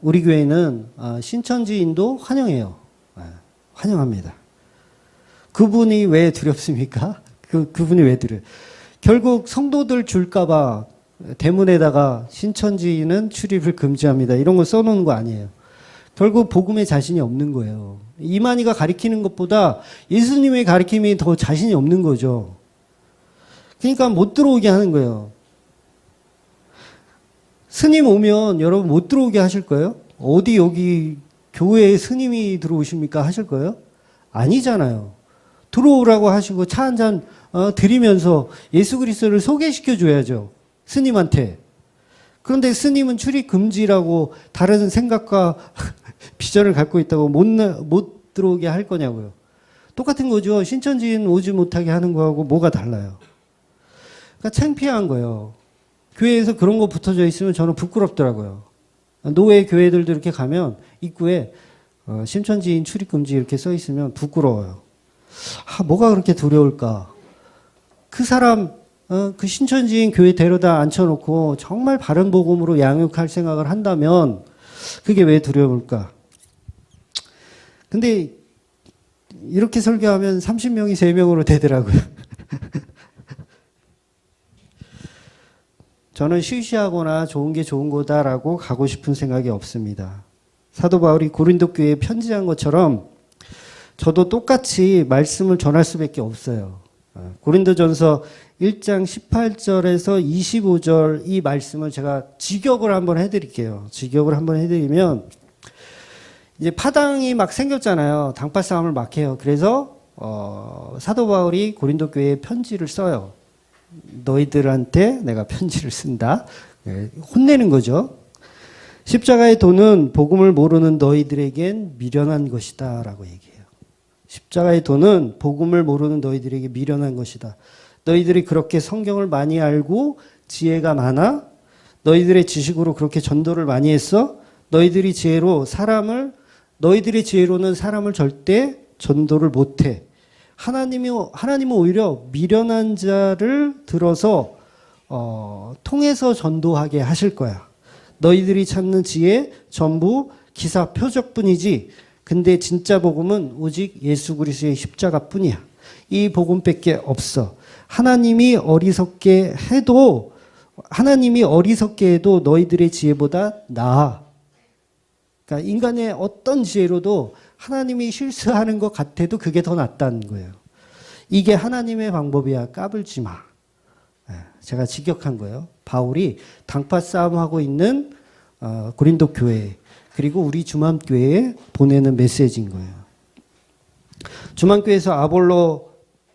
우리 교회는 신천지인도 환영해요. 환영합니다. 그분이 왜 두렵습니까? 그분이 왜 두려워요? 결국 성도들 줄까봐 대문에다가 신천지인은 출입을 금지합니다. 이런 거 써놓은 거 아니에요. 결국 복음에 자신이 없는 거예요. 이만희가 가리키는 것보다 예수님의 가리킴이 더 자신이 없는 거죠. 그러니까 못 들어오게 하는 거예요. 스님 오면 여러분 못 들어오게 하실 거예요? 어디 여기 교회에 스님이 들어오십니까? 하실 거예요? 아니잖아요. 들어오라고 하시고 차 한 잔 드리면서 예수 그리스도를 소개시켜 줘야죠. 스님한테. 그런데 스님은 출입 금지라고 다른 생각과 비전을 갖고 있다고 못 들어오게 할 거냐고요. 똑같은 거죠. 신천지인 오지 못하게 하는 거하고 뭐가 달라요. 그러니까 창피한 거예요. 교회에서 그런 거 붙어져 있으면 저는 부끄럽더라고요. 노예 교회들도 이렇게 가면 입구에 신천지인 출입금지 이렇게 써 있으면 부끄러워요. 뭐가 그렇게 두려울까? 그 사람 그 신천지인 교회 데려다 앉혀놓고 정말 바른 복음으로 양육할 생각을 한다면 그게 왜 두려울까? 근데 이렇게 설교하면 30명이 3명으로 되더라고요. 저는 시시하거나 좋은 게 좋은 거다라고 가고 싶은 생각이 없습니다. 사도 바울이 고린도 교회에 편지한 것처럼 저도 똑같이 말씀을 전할 수밖에 없어요. 고린도전서 1장 18절에서 25절 이 말씀을 제가 직역을 한번 해드릴게요. 직역을 한번 해드리면 이제 파당이 막 생겼잖아요. 당파 싸움을 막 해요. 그래서 사도 바울이 고린도 교회에 편지를 써요. 너희들한테 내가 편지를 쓴다. 혼내는 거죠. 십자가의 도는 복음을 모르는 너희들에겐 미련한 것이다 라고 얘기해요. 십자가의 도는 복음을 모르는 너희들에게 미련한 것이다. 너희들이 그렇게 성경을 많이 알고 지혜가 많아? 너희들의 지식으로 그렇게 전도를 많이 했어? 너희들이 지혜로 사람을 너희들의 지혜로는 사람을 절대 전도를 못해. 하나님은 오히려 미련한 자를 들어서 통해서 전도하게 하실 거야. 너희들이 찾는 지혜 전부 기사 표적뿐이지. 근데 진짜 복음은 오직 예수 그리스도의 십자가뿐이야. 이 복음밖에 없어. 하나님이 어리석게 해도 너희들의 지혜보다 나아. 그러니까 인간의 어떤 지혜로도 하나님이 실수하는 것 같아도 그게 더 낫다는 거예요. 이게 하나님의 방법이야. 까불지 마. 제가 직역한 거예요. 바울이 당파 싸움하고 있는 고린도 교회 그리고 우리 주맘교회에 보내는 메시지인 거예요. 주맘교회에서 아볼로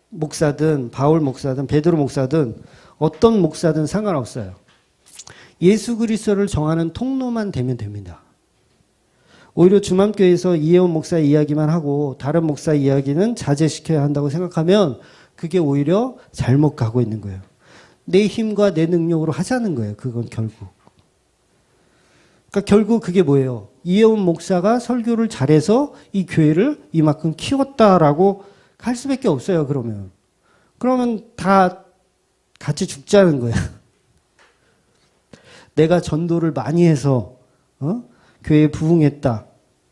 목사든 바울 목사든 베드로 목사든 어떤 목사든 상관없어요. 예수 그리스도를 정하는 통로만 되면 됩니다. 오히려 주맘교회에서 이혜원 목사 이야기만 하고 다른 목사 이야기는 자제시켜야 한다고 생각하면 그게 오히려 잘못 가고 있는 거예요. 내 힘과 내 능력으로 하자는 거예요. 그건 결국. 그러니까 결국 그게 뭐예요? 이혜원 목사가 설교를 잘해서 이 교회를 이만큼 키웠다라고 할 수밖에 없어요. 그러면 다 같이 죽자는 거야. 내가 전도를 많이 해서 교회에 부흥했다.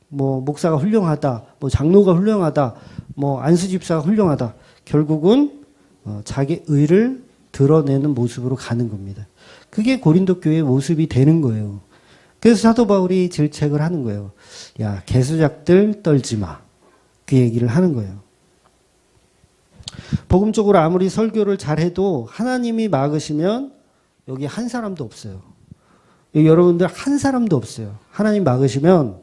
뭐 목사가 훌륭하다. 뭐 장로가 훌륭하다. 뭐 안수집사가 훌륭하다. 결국은 자기 의를 드러내는 모습으로 가는 겁니다. 그게 고린도 교회의 모습이 되는 거예요. 그래서 사도 바울이 질책을 하는 거예요. 야, 개수작들 떨지 마. 그 얘기를 하는 거예요. 복음적으로 아무리 설교를 잘해도 하나님이 막으시면 여기 한 사람도 없어요. 여기 여러분들 한 사람도 없어요. 하나님 막으시면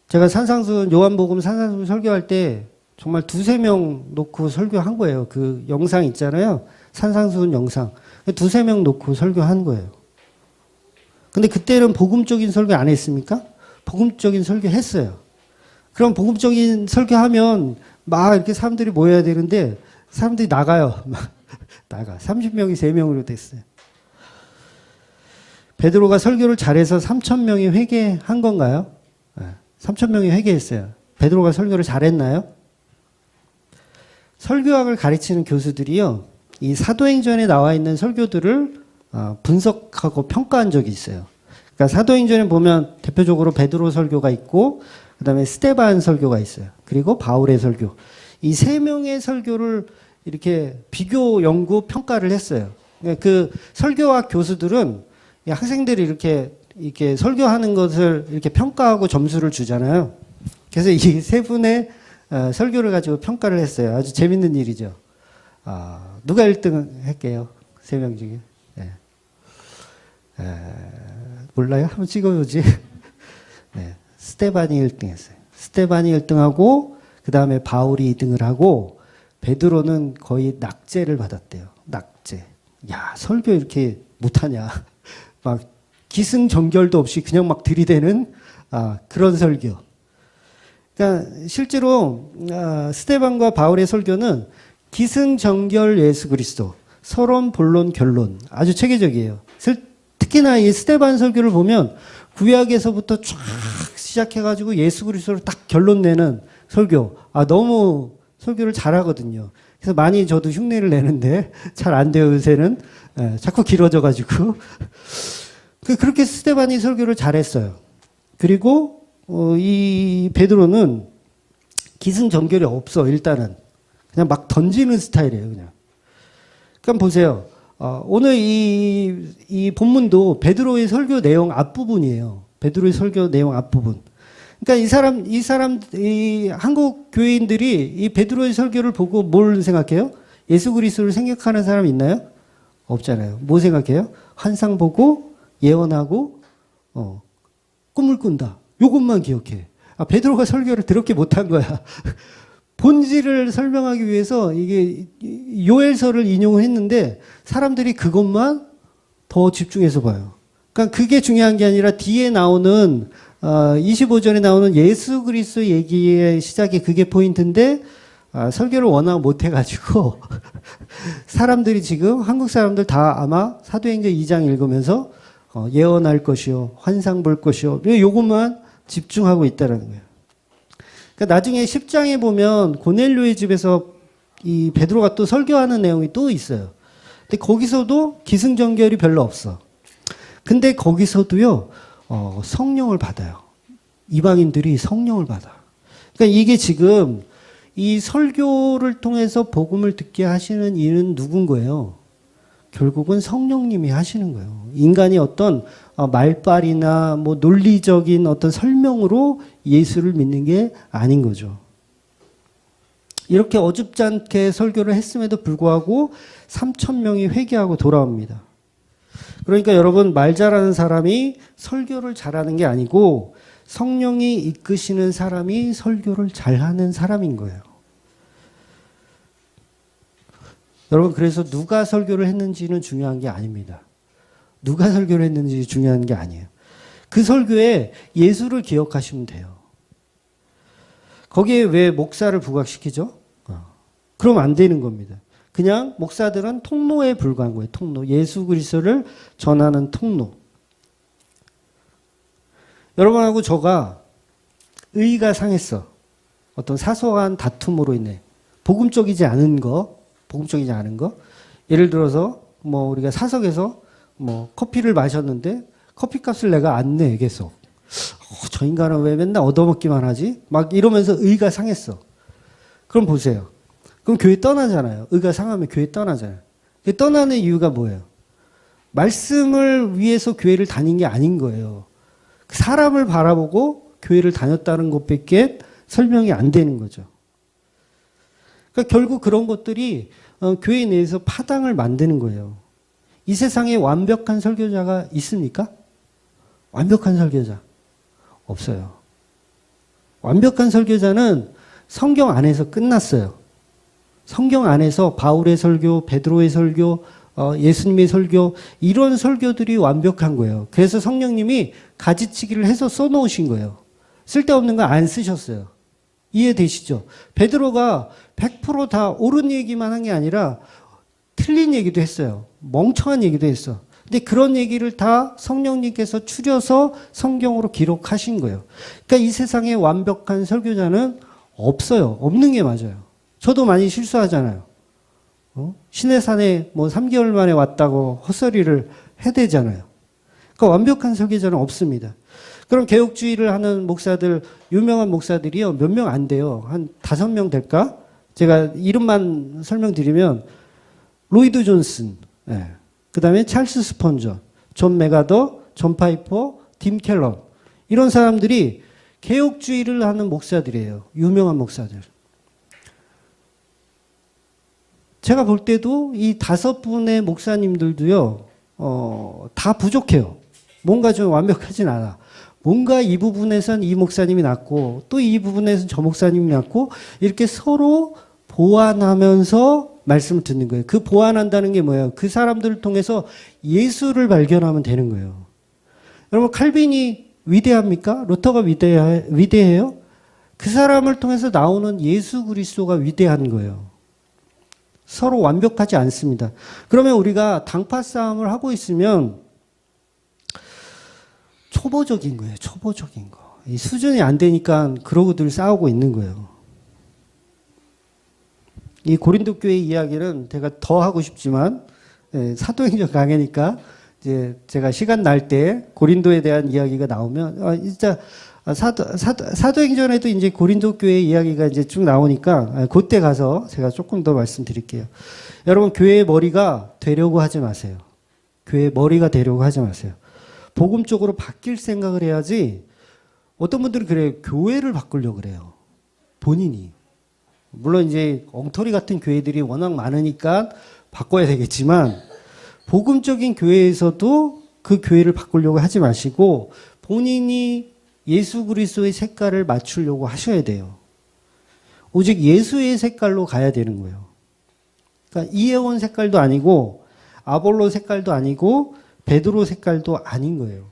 제가 요한복음 산상수훈 설교할 때 정말 2-3명 놓고 설교한 거예요. 그 영상 있잖아요. 산상수훈 영상. 2-3명 놓고 설교한 거예요. 근데 그때는 복음적인 설교 안 했습니까? 복음적인 설교 했어요. 그럼 복음적인 설교하면 막 이렇게 사람들이 모여야 되는데 사람들이 나가요. 나가. 30명이 3명으로 됐어요. 베드로가 설교를 잘해서 3,000명이 회개한 건가요? 3,000명이 회개했어요. 베드로가 설교를 잘했나요? 설교학을 가르치는 교수들이요. 이 사도행전에 나와 있는 설교들을 분석하고 평가한 적이 있어요. 그러니까 사도행전에 보면 대표적으로 베드로 설교가 있고 그다음에 스데반 설교가 있어요. 그리고 바울의 설교. 이 3명의 설교를 이렇게 비교 연구 평가를 했어요. 그러니까 그 설교학 교수들은 학생들이 이렇게 설교하는 것을 이렇게 평가하고 점수를 주잖아요. 그래서 이 3분의 설교를 가지고 평가를 했어요. 아주 재밌는 일이죠. 누가 1등 할게요? 3명 중에. 네. 몰라요? 한번 찍어보지. 네. 스데반이 1등 했어요. 스데반이 1등하고, 그 다음에 바울이 2등을 하고, 베드로는 거의 낙제를 받았대요. 낙제. 야, 설교 이렇게 못하냐. 막, 기승전결도 없이 그냥 막 들이대는, 그런 설교. 그러니까, 실제로, 스데반과 바울의 설교는 기승전결 예수 그리스도, 서론, 본론, 결론. 아주 체계적이에요. 특히나 이 스데반 설교를 보면 구약에서부터 쫙 시작해가지고 예수 그리스도를 딱 결론 내는 설교. 너무 설교를 잘하거든요. 그래서 많이 저도 흉내를 내는데 잘 안 돼요, 요새는. 자꾸 길어져가지고. 그렇게 스데반이 설교를 잘했어요. 그리고, 이 베드로는 기승전결이 없어, 일단은. 그냥 막 던지는 스타일이에요, 그냥. 그러니까 보세요. 오늘 이 본문도 베드로의 설교 내용 앞부분이에요. 베드로의 설교 내용 앞부분. 그러니까 이 한국 교회인들이 이 베드로의 설교를 보고 뭘 생각해요? 예수 그리스도를 생각하는 사람 있나요? 없잖아요. 뭐 생각해요? 환상 보고 예언하고 꿈을 꾼다. 요것만 기억해. 베드로가 설교를 더럽게 못한 거야. 본질을 설명하기 위해서 이게 요엘서를 인용을 했는데 사람들이 그것만 더 집중해서 봐요. 그러니까 그게 중요한 게 아니라 뒤에 나오는 25절에 나오는 예수 그리스도 얘기의 시작이 그게 포인트인데 설교를 워낙 못해가지고 사람들이 지금 한국 사람들 다 아마 사도행전 2장 읽으면서 예언할 것이요, 환상 볼 것이요, 요것만 집중하고 있다는 거예요. 그러니까 나중에 10장에 보면 고넬료의 집에서 이 베드로가 또 설교하는 내용이 또 있어요. 근데 거기서도 기승전결이 별로 없어. 근데 거기서도요, 성령을 받아요. 이방인들이 성령을 받아. 그러니까 이게 지금 이 설교를 통해서 복음을 듣게 하시는 이는 누군 거예요? 결국은 성령님이 하시는 거예요. 인간이 어떤 말빨이나 뭐 논리적인 어떤 설명으로 예수를 믿는 게 아닌 거죠. 이렇게 어줍지 않게 설교를 했음에도 불구하고 3,000명이 회개하고 돌아옵니다. 그러니까 여러분, 말 잘하는 사람이 설교를 잘하는 게 아니고 성령이 이끄시는 사람이 설교를 잘하는 사람인 거예요. 여러분, 그래서 누가 설교를 했는지는 중요한 게 아닙니다. 누가 설교를 했는지 중요한 게 아니에요. 그 설교에 예수를 기억하시면 돼요. 거기에 왜 목사를 부각시키죠? 그러면 안 되는 겁니다. 그냥 목사들은 통로에 불과한 거예요. 통로. 예수 그리스도를 전하는 통로. 여러분하고 저가 의가 상했어. 어떤 사소한 다툼으로 인해. 복음적이지 않은 거. 예를 들어서 뭐 우리가 사석에서 뭐 커피를 마셨는데 커피값을 내가 안 내, 계속. 저 인간은 왜 맨날 얻어먹기만 하지? 막 이러면서 의가 상했어. 그럼 보세요. 그럼 교회 떠나잖아요. 의가 상하면 교회 떠나잖아요. 떠나는 이유가 뭐예요? 말씀을 위해서 교회를 다닌 게 아닌 거예요. 사람을 바라보고 교회를 다녔다는 것밖에 설명이 안 되는 거죠. 그러니까 결국 그런 것들이 교회 내에서 파당을 만드는 거예요. 이 세상에 완벽한 설교자가 있습니까? 완벽한 설교자 없어요. 완벽한 설교자는 성경 안에서 끝났어요. 성경 안에서 바울의 설교, 베드로의 설교, 예수님의 설교, 이런 설교들이 완벽한 거예요. 그래서 성령님이 가지치기를 해서 써놓으신 거예요. 쓸데없는 거 안 쓰셨어요. 이해되시죠? 베드로가 100%다 옳은 얘기만 한 게 아니라 틀린 얘기도 했어요. 멍청한 얘기도 했어. 근데 그런 얘기를 다 성령님께서 추려서 성경으로 기록하신 거예요. 그러니까 이 세상에 완벽한 설교자는 없어요. 없는 게 맞아요. 저도 많이 실수하잖아요. 시내산에 뭐 3개월 만에 왔다고 헛소리를 해대잖아요. 그러니까 완벽한 설교자는 없습니다. 그럼 개혁주의를 하는 목사들, 유명한 목사들이요, 몇 명 안 돼요. 한 5명 될까? 제가 이름만 설명드리면, 로이드 존슨, 네. 그 다음에 찰스 스펀저, 존 메가더, 존 파이퍼, 딤 켈러, 이런 사람들이 개혁주의를 하는 목사들이에요. 유명한 목사들. 제가 볼 때도 이 5분의 목사님들도요, 다 부족해요. 뭔가 좀 완벽하진 않아. 뭔가 이 부분에선 이 목사님이 낫고, 또 이 부분에선 저 목사님이 낫고, 이렇게 서로 보완하면서 말씀을 듣는 거예요. 그 보완한다는 게 뭐예요? 그 사람들을 통해서 예수를 발견하면 되는 거예요. 여러분, 칼빈이 위대합니까? 루터가 위대해요? 그 사람을 통해서 나오는 예수 그리스도가 위대한 거예요. 서로 완벽하지 않습니다. 그러면 우리가 당파 싸움을 하고 있으면 초보적인 거예요. 초보적인 거. 이 수준이 안 되니까 그러고들 싸우고 있는 거예요. 이 고린도 교회 이야기는 제가 더 하고 싶지만, 사도행전 강해니까 이제 제가 시간 날 때 고린도에 대한 이야기가 나오면, 진짜 사도행전에도 이제 고린도 교회 이야기가 이제 쭉 나오니까 그때 가서 제가 조금 더 말씀드릴게요. 여러분, 교회의 머리가 되려고 하지 마세요. 교회의 머리가 되려고 하지 마세요. 복음 쪽으로 바뀔 생각을 해야지. 어떤 분들은 그래요. 교회를 바꾸려고 그래요. 본인이. 물론 이제 엉터리 같은 교회들이 워낙 많으니까 바꿔야 되겠지만, 복음적인 교회에서도 그 교회를 바꾸려고 하지 마시고 본인이 예수 그리스도의 색깔을 맞추려고 하셔야 돼요. 오직 예수의 색깔로 가야 되는 거예요. 그러니까 이혜원 색깔도 아니고 아볼로 색깔도 아니고 베드로 색깔도 아닌 거예요.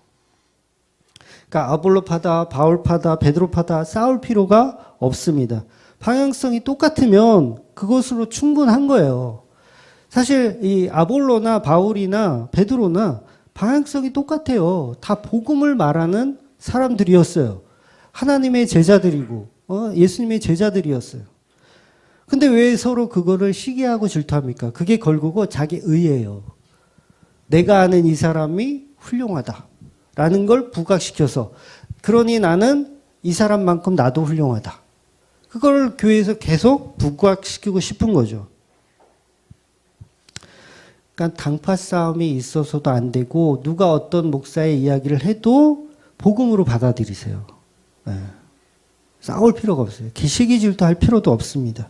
그러니까 아볼로파다, 바울파다, 베드로파다 싸울 필요가 없습니다. 방향성이 똑같으면 그것으로 충분한 거예요. 사실 이 아볼로나 바울이나 베드로나 방향성이 똑같아요. 다 복음을 말하는 사람들이었어요. 하나님의 제자들이고 예수님의 제자들이었어요. 근데 왜 서로 그거를 시기하고 질투합니까? 그게 결국은 자기 의예요. 내가 아는 이 사람이 훌륭하다 라는 걸 부각시켜서, 그러니 나는 이 사람만큼 나도 훌륭하다. 그걸 교회에서 계속 부각시키고 싶은 거죠. 그러니까 당파 싸움이 있어서도 안 되고, 누가 어떤 목사의 이야기를 해도 복음으로 받아들이세요. 네. 싸울 필요가 없어요. 시기 질투할 필요도 없습니다.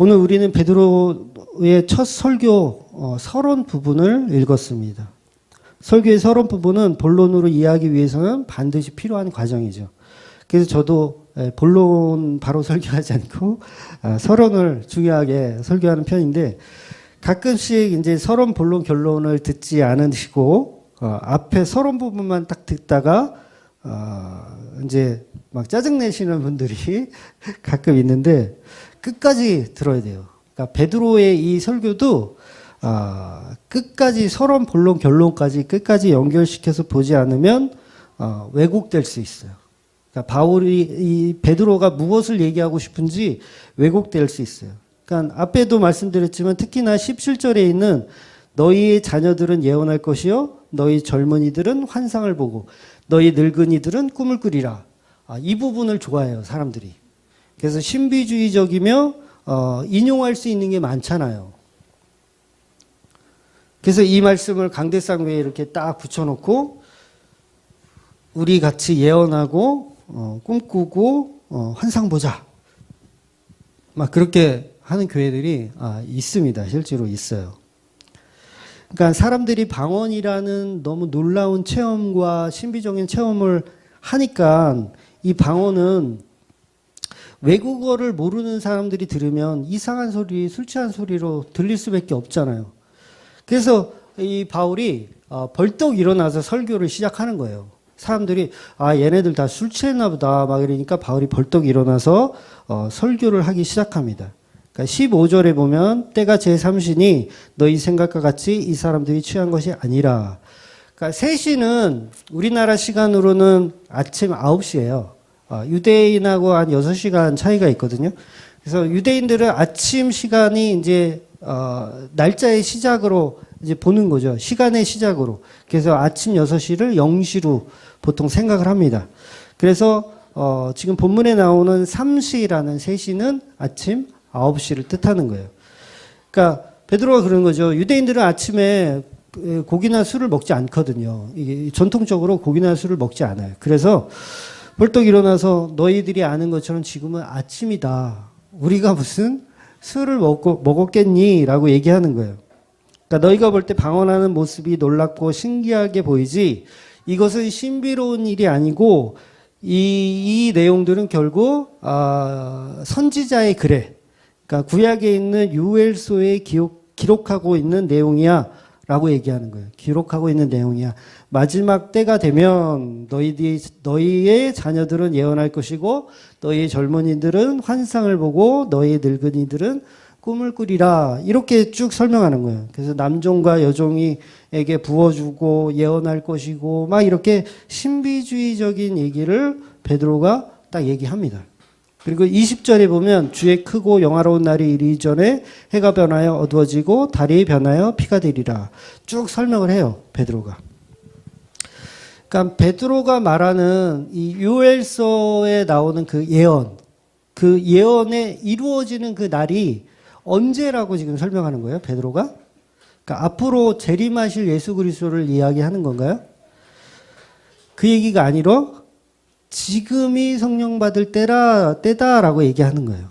오늘 우리는 베드로의 첫 설교 서론 부분을 읽었습니다. 설교의 서론 부분은 본론으로 이해하기 위해서는 반드시 필요한 과정이죠. 그래서 저도 본론 바로 설교하지 않고 서론을 중요하게 설교하는 편인데, 가끔씩 이제 서론, 본론, 결론을 듣지 않으시고 앞에 서론 부분만 딱 듣다가 이제 막 짜증 내시는 분들이 가끔 있는데, 끝까지 들어야 돼요. 그러니까 베드로의 이 설교도 끝까지 서론, 본론, 결론까지 끝까지 연결시켜서 보지 않으면 왜곡될 수 있어요. 그러니까 바울이 이 베드로가 무엇을 얘기하고 싶은지 왜곡될 수 있어요. 그러니까 앞에도 말씀드렸지만 특히나 17절에 있는 너희의 자녀들은 예언할 것이요 너희 젊은이들은 환상을 보고 너희 늙은이들은 꿈을 꾸리라. 이 부분을 좋아해요, 사람들이. 그래서 신비주의적이며 인용할 수 있는 게 많잖아요. 그래서 이 말씀을 강대상회에 이렇게 딱 붙여놓고 우리 같이 예언하고 꿈꾸고 환상 보자. 막 그렇게 하는 교회들이 있습니다. 실제로 있어요. 그러니까 사람들이 방언이라는 너무 놀라운 체험과 신비적인 체험을 하니까 이 방언은 외국어를 모르는 사람들이 들으면 이상한 소리, 술 취한 소리로 들릴 수밖에 없잖아요. 그래서 이 바울이 벌떡 일어나서 설교를 시작하는 거예요. 사람들이 얘네들 다 술 취했나 보다 막 이러니까 바울이 벌떡 일어나서 설교를 하기 시작합니다. 그러니까 15절에 보면 때가 제3시니 너희 생각과 같이 이 사람들이 취한 것이 아니라. 그러니까 3시는 우리나라 시간으로는 아침 9시예요. 유대인하고 한 6시간 차이가 있거든요. 그래서 유대인들은 아침 시간이 이제 날짜의 시작으로 이제 보는 거죠. 시간의 시작으로. 그래서 아침 6시를 0시로 보통 생각을 합니다. 그래서 지금 본문에 나오는 3시라는 3시는 아침 9시를 뜻하는 거예요. 그러니까 베드로가 그런 거죠. 유대인들은 아침에 고기나 술을 먹지 않거든요. 이게 전통적으로 고기나 술을 먹지 않아요. 그래서 벌떡 일어나서 너희들이 아는 것처럼 지금은 아침이다. 우리가 무슨 술을 먹었겠니? 라고 얘기하는 거예요. 그러니까 너희가 볼 때 방언하는 모습이 놀랍고 신기하게 보이지 이것은 신비로운 일이 아니고 이 내용들은 결국 선지자의 글에, 그러니까 구약에 있는 요엘서에 기록하고 있는 내용이야 라고 얘기하는 거예요. 기록하고 있는 내용이야. 마지막 때가 되면 너희의 자녀들은 예언할 것이고 너희의 젊은이들은 환상을 보고 너희의 늙은이들은 꿈을 꾸리라. 이렇게 쭉 설명하는 거예요. 그래서 남종과 여종에게 부어주고 예언할 것이고 막 이렇게 신비주의적인 얘기를 베드로가 딱 얘기합니다. 그리고 20절에 보면 주의 크고 영화로운 날이 이르기 전에 해가 변하여 어두워지고 달이 변하여 피가 되리라. 쭉 설명을 해요, 베드로가. 그러니까 베드로가 말하는 이 요엘서에 나오는 그 예언에 이루어지는 그 날이 언제라고 지금 설명하는 거예요, 베드로가? 그러니까 앞으로 재림하실 예수 그리스도를 이야기하는 건가요? 그 얘기가 아니라 지금이 성령 받을 때다라고 얘기하는 거예요.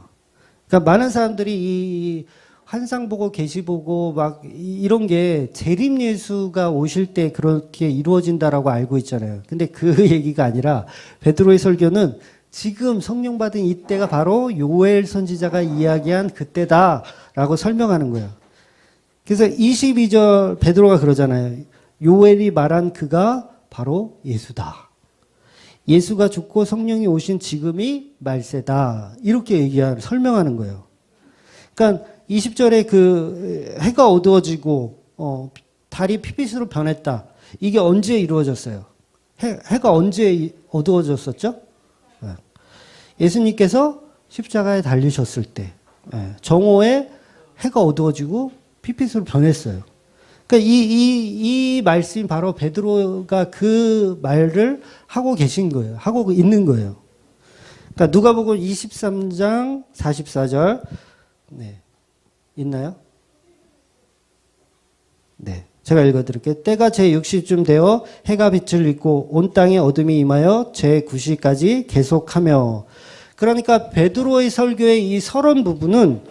그러니까 많은 사람들이 이 환상 보고 계시 보고 막 이런 게 재림 예수가 오실 때 그렇게 이루어진다라고 알고 있잖아요. 근데 그 얘기가 아니라 베드로의 설교는 지금 성령 받은 이때가 바로 요엘 선지자가 이야기한 그때다라고 설명하는 거예요. 그래서 22절 베드로가 그러잖아요. 요엘이 말한 그가 바로 예수다. 예수가 죽고 성령이 오신 지금이 말세다. 이렇게 설명하는 거예요. 그러니까 20절에 그 해가 어두워지고 달이 피빛으로 변했다. 이게 언제 이루어졌어요? 해가 언제 어두워졌었죠? 예수님께서 십자가에 달리셨을 때 정오에 해가 어두워지고 피빛으로 변했어요. 그러니까 이 말씀이 바로 베드로가 그 말을 하고 계신 거예요. 하고 있는 거예요. 그러니까 누가복음 23장 44절 있나요? 네. 제가 읽어드릴게요. 때가 제60쯤 되어 해가 빛을 잃고 온 땅에 어둠이 임하여 제9시까지 계속하며. 그러니까 베드로의 설교의 이 서론 부분은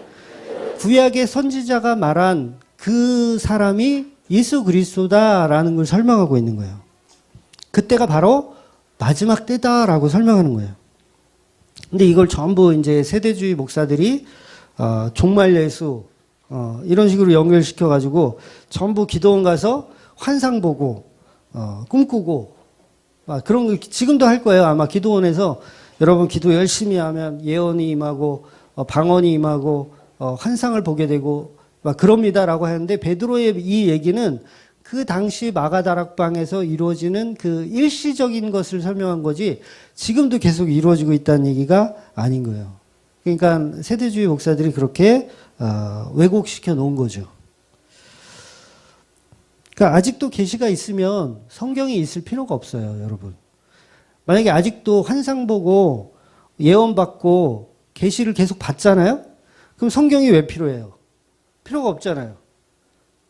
구약의 선지자가 말한 그 사람이 예수 그리스도다라는 걸 설명하고 있는 거예요. 그때가 바로 마지막 때다라고 설명하는 거예요. 근데 이걸 전부 이제 세대주의 목사들이 종말 예수 이런 식으로 연결시켜가지고 전부 기도원 가서 환상 보고 꿈꾸고 그런 거 지금도 할 거예요. 아마 기도원에서 여러분 기도 열심히 하면 예언이 임하고 방언이 임하고 환상을 보게 되고 막 그럽니다라고 하는데 베드로의 이 얘기는 그 당시 마가다락방에서 이루어지는 그 일시적인 것을 설명한 거지 지금도 계속 이루어지고 있다는 얘기가 아닌 거예요. 그러니까 세대주의 목사들이 그렇게 왜곡시켜 놓은 거죠. 그러니까 아직도 계시가 있으면 성경이 있을 필요가 없어요, 여러분. 만약에 아직도 환상 보고 예언 받고 계시를 계속 받잖아요? 그럼 성경이 왜 필요해요? 필요가 없잖아요.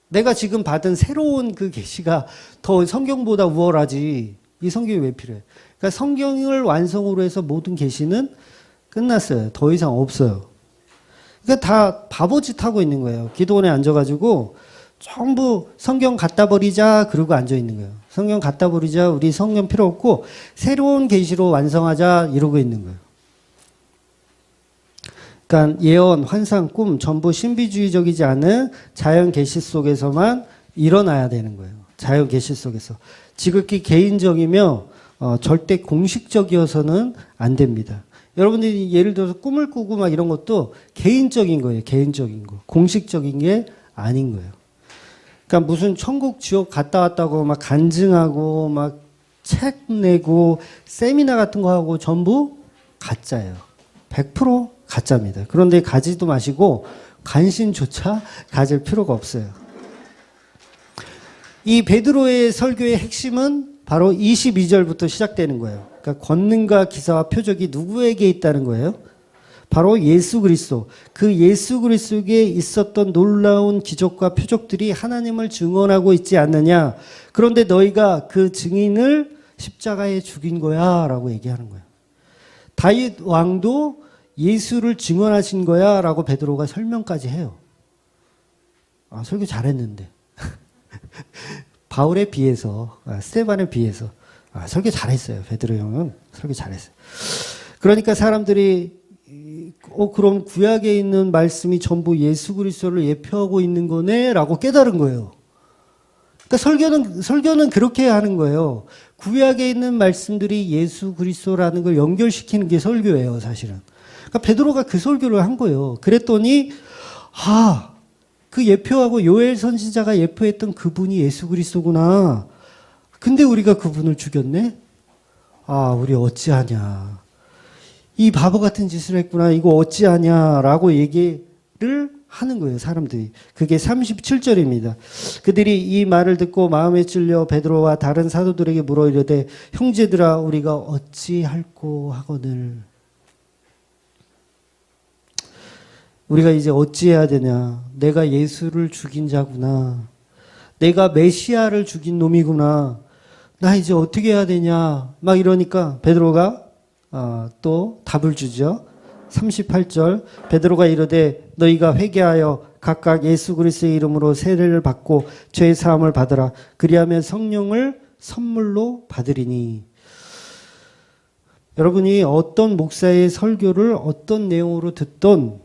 내가 지금 받은 새로운 그 계시가 더 성경보다 우월하지. 이 성경이 왜 필요해? 그러니까 성경을 완성으로 해서 모든 계시는 끝났어요. 더 이상 없어요. 그러니까 다 바보짓 하고 있는 거예요. 기도원에 앉아가지고 전부 성경 갖다 버리자 그러고 앉아 있는 거예요. 성경 갖다 버리자. 우리 성경 필요 없고 새로운 계시로 완성하자 이러고 있는 거예요. 그러니까 예언, 환상, 꿈 전부 신비주의적이지 않은 자연 계시 속에서만 일어나야 되는 거예요. 자연 계시 속에서. 지극히 개인적이며 절대 공식적이어서는 안 됩니다. 여러분들이 예를 들어서 꿈을 꾸고 막 이런 것도 개인적인 거예요. 개인적인 거. 공식적인 게 아닌 거예요. 그러니까 무슨 천국 지옥 갔다 왔다고 막 간증하고 막 책 내고 세미나 같은 거 하고 전부 가짜예요. 100% 가짜입니다. 그런데 가지도 마시고 관심조차 가질 필요가 없어요. 이 베드로의 설교의 핵심은 바로 22절부터 시작되는 거예요. 그러니까 권능과 기사와 표적이 누구에게 있다는 거예요? 바로 예수 그리스도. 그 예수 그리스도에게 있었던 놀라운 기적과 표적들이 하나님을 증언하고 있지 않느냐. 그런데 너희가 그 증인을 십자가에 죽인 거야 라고 얘기하는 거예요. 다윗 왕도 예수를 증언하신 거야 라고 베드로가 설명까지 해요. 설교 잘했는데. 바울에 비해서, 스테반에 비해서 설교 잘했어요. 베드로 형은 설교 잘했어요. 그러니까 사람들이 그럼 구약에 있는 말씀이 전부 예수 그리스도를 예표하고 있는 거네 라고 깨달은 거예요. 그러니까 설교는 그렇게 하는 거예요. 구약에 있는 말씀들이 예수 그리스도라는 걸 연결시키는 게 설교예요, 사실은. 그러니까 베드로가 그 설교를 한 거예요. 그랬더니 그 예표하고 요엘 선지자가 예표했던 그분이 예수 그리스도구나. 근데 우리가 그분을 죽였네? 우리 어찌하냐. 이 바보 같은 짓을 했구나. 이거 어찌하냐라고 얘기를 하는 거예요, 사람들이. 그게 37절입니다. 그들이 이 말을 듣고 마음에 찔려 베드로와 다른 사도들에게 물어 이르되 형제들아 우리가 어찌할꼬 하거늘. 우리가 이제 어찌해야 되냐. 내가 예수를 죽인 자구나. 내가 메시아를 죽인 놈이구나. 나 이제 어떻게 해야 되냐. 막 이러니까 베드로가 또 답을 주죠. 38절 베드로가 이르되 너희가 회개하여 각각 예수 그리스도의 이름으로 세례를 받고 죄 사함을 받으라. 그리하면 성령을 선물로 받으리니. 여러분이 어떤 목사의 설교를 어떤 내용으로 듣던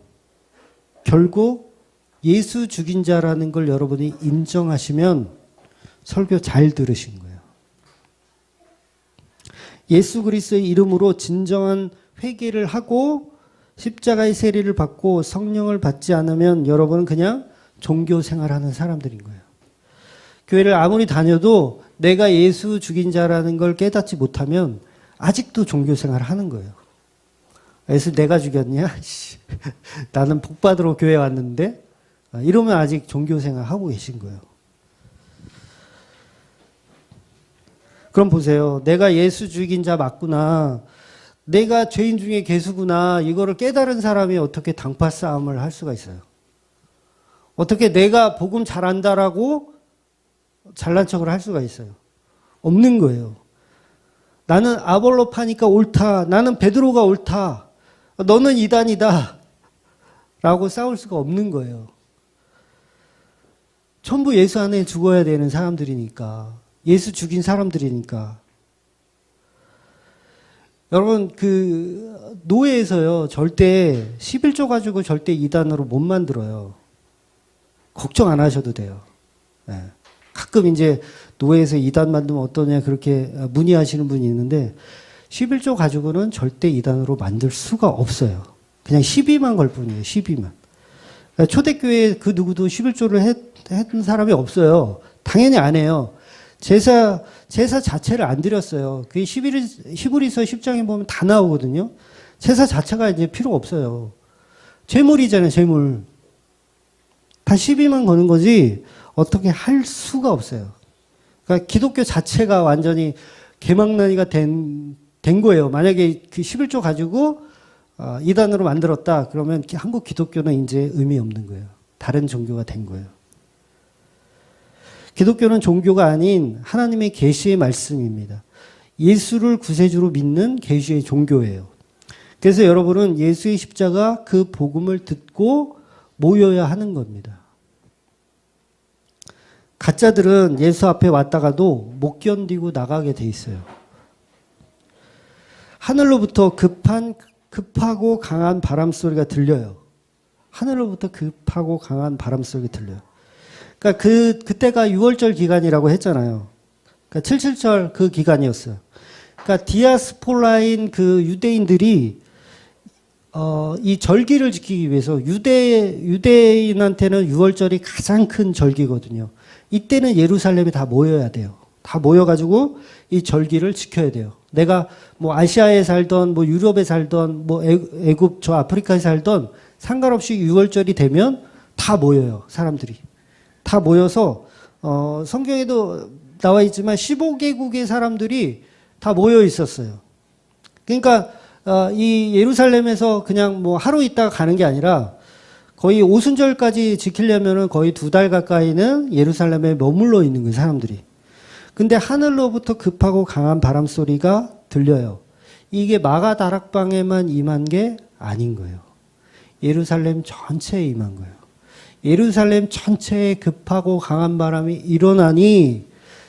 결국 예수 죽인 자라는 걸 여러분이 인정하시면 설교 잘 들으신 거예요. 예수 그리스도의 이름으로 진정한 회개를 하고 십자가의 세례를 받고 성령을 받지 않으면 여러분은 그냥 종교 생활하는 사람들인 거예요. 교회를 아무리 다녀도 내가 예수 죽인 자라는 걸 깨닫지 못하면 아직도 종교생활을 하는 거예요. 예수 내가 죽였냐? 나는 복받으러 교회 왔는데 이러면 아직 종교생활 하고 계신 거예요. 그럼 보세요. 내가 예수 죽인 자 맞구나. 내가 죄인 중에 괴수구나. 이거를 깨달은 사람이 어떻게 당파 싸움을 할 수가 있어요? 어떻게 내가 복음 잘한다라고 잘난 척을 할 수가 있어요? 없는 거예요. 나는 아볼로파니까 옳다. 나는 베드로가 옳다. 너는 이단이다. 라고 싸울 수가 없는 거예요. 전부 예수 안에 죽어야 되는 사람들이니까. 예수 죽인 사람들이니까. 여러분, 노예에서요, 절대 11조 가지고 절대 이단으로 못 만들어요. 걱정 안 하셔도 돼요. 네. 가끔 이제 노예에서 이단 만들면 어떠냐 그렇게 문의하시는 분이 있는데 11조 가지고는 절대 이단으로 만들 수가 없어요. 그냥 시비만 걸 뿐이에요. 시비만. 그러니까 초대교회에 그 누구도 11조를 했던 사람이 없어요. 당연히 안 해요. 제사 자체를 안 드렸어요. 그게 히브리서 10장에 보면 다 나오거든요. 제사 자체가 이제 필요 없어요. 제물이잖아요, 제물. 다 시비만 거는 거지 어떻게 할 수가 없어요. 그러니까 기독교 자체가 완전히 개망나니가 된 거예요. 만약에 그 11조 가지고 이단으로 만들었다 그러면 한국 기독교는 이제 의미 없는 거예요. 다른 종교가 된 거예요. 기독교는 종교가 아닌 하나님의 계시의 말씀입니다. 예수를 구세주로 믿는 계시의 종교예요. 그래서 여러분은 예수의 십자가 그 복음을 듣고 모여야 하는 겁니다. 가짜들은 예수 앞에 왔다가도 못 견디고 나가게 돼 있어요. 하늘로부터 급하고 강한 바람 소리가 들려요. 하늘로부터 급하고 강한 바람 소리가 들려요. 그러니까 그때가 6월절 기간이라고 했잖아요. 그러니까 77절 그 기간이었어요. 그러니까 디아스폴라인 그 유대인들이 이 절기를 지키기 위해서 유대인한테는 6월절이 가장 큰 절기거든요. 이때는 예루살렘에 다 모여야 돼요. 다 모여가지고 이 절기를 지켜야 돼요. 내가 뭐 아시아에 살던 뭐 유럽에 살던 뭐 애굽 저 아프리카에 살던 상관없이 6월절이 되면 다 모여요. 사람들이. 다 모여서 성경에도 나와 있지만 15개국의 사람들이 다 모여 있었어요. 그러니까 이 예루살렘에서 그냥 뭐 하루 있다가 가는 게 아니라 거의 오순절까지 지키려면은 거의 2달 가까이는 예루살렘에 머물러 있는 거예요, 사람들이. 근데 하늘로부터 급하고 강한 바람 소리가 들려요. 이게 마가 다락방에만 임한 게 아닌 거예요. 예루살렘 전체에 임한 거예요. 예루살렘 전체에 급하고 강한 바람이 일어나니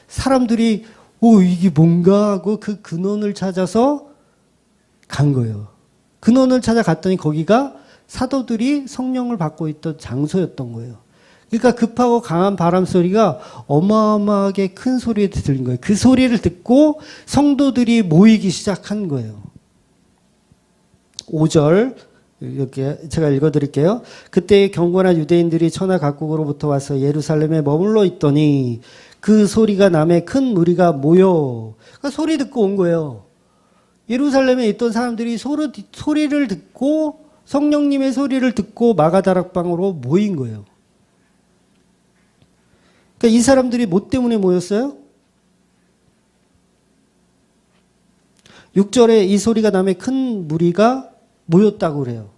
사람들이 이게 뭔가 하고 그 근원을 찾아서 간 거예요. 근원을 찾아갔더니 거기가 사도들이 성령을 받고 있던 장소였던 거예요. 그러니까 급하고 강한 바람 소리가 어마어마하게 큰 소리에 들린 거예요. 그 소리를 듣고 성도들이 모이기 시작한 거예요. 5절 이렇게 제가 읽어드릴게요. 그때 경건한 유대인들이 천하 각국으로부터 와서 예루살렘에 머물러 있더니 그 소리가 남에 큰 무리가 모여. 그러니까 소리 듣고 온 거예요. 예루살렘에 있던 사람들이 소리를 듣고 성령님의 소리를 듣고 마가다락방으로 모인 거예요. 그러니까 이 사람들이 뭐 때문에 모였어요? 6절에 이 소리가 남에 큰 무리가 모였다고 그래요.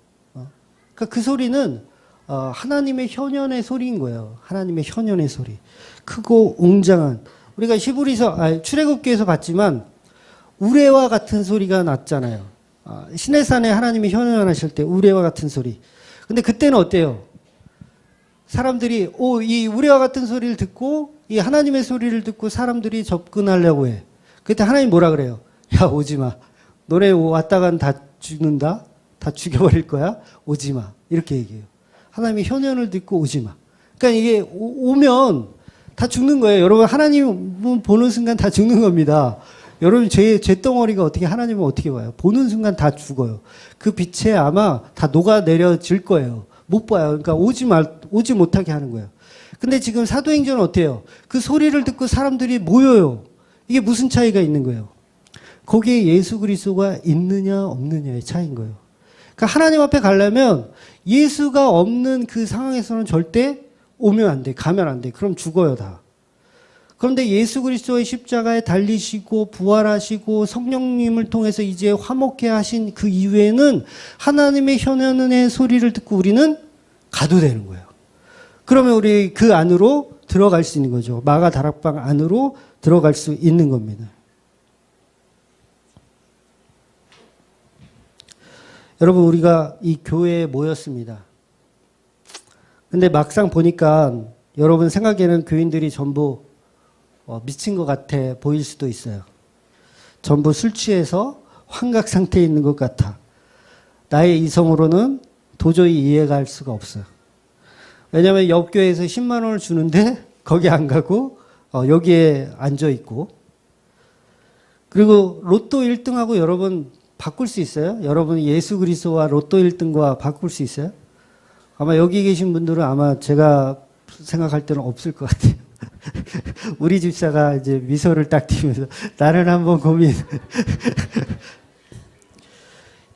그러니까 그 소리는 하나님의 현현의 소리인 거예요. 하나님의 현현의 소리. 크고 웅장한. 우리가 출애굽기에서 봤지만 우레와 같은 소리가 났잖아요. 시내산에 하나님이 현현하실 때 우레와 같은 소리. 근데 그때는 어때요? 사람들이 이 우레와 같은 소리를 듣고 이 하나님의 소리를 듣고 사람들이 접근하려고 해. 그때 하나님 뭐라 그래요? 야, 오지 마. 너네 왔다간 다 죽는다. 다 죽여버릴 거야. 오지 마. 이렇게 얘기해요. 하나님이 현현을 듣고 오지 마. 그러니까 이게 오면 다 죽는 거예요. 여러분, 하나님 보는 순간 다 죽는 겁니다. 여러분, 죄덩어리가 어떻게 하나님은 어떻게 와요? 보는 순간 다 죽어요. 그 빛에 아마 다 녹아내려질 거예요. 못 봐요. 그러니까 오지 못하게 하는 거예요. 근데 지금 사도행전은 어때요? 그 소리를 듣고 사람들이 모여요. 이게 무슨 차이가 있는 거예요? 거기에 예수 그리스도가 있느냐 없느냐의 차이인 거예요. 그러니까 하나님 앞에 가려면 예수가 없는 그 상황에서는 절대 오면 안 돼. 가면 안 돼. 그럼 죽어요, 다. 그런데 예수 그리스도의 십자가에 달리시고 부활하시고 성령님을 통해서 이제 화목해 하신 그 이후에는 하나님의 현현의 소리를 듣고 우리는 가도 되는 거예요. 그러면 우리 그 안으로 들어갈 수 있는 거죠. 마가 다락방 안으로 들어갈 수 있는 겁니다. 여러분, 우리가 이 교회에 모였습니다. 근데 막상 보니까 여러분 생각에는 교인들이 전부 미친 것 같아 보일 수도 있어요. 전부 술 취해서 환각 상태에 있는 것 같아. 나의 이성으로는 도저히 이해가 할 수가 없어요. 왜냐하면 옆 교회에서 10만 원을 주는데 거기 안 가고 여기에 앉아 있고, 그리고 로또 1등하고 여러분 바꿀 수 있어요? 여러분 예수 그리스도와 로또 1등과 바꿀 수 있어요? 아마 여기 계신 분들은 아마 제가 생각할 때는 없을 것 같아요. 우리 집사가 이제 미소를 딱 띄면서 나는 한번 고민.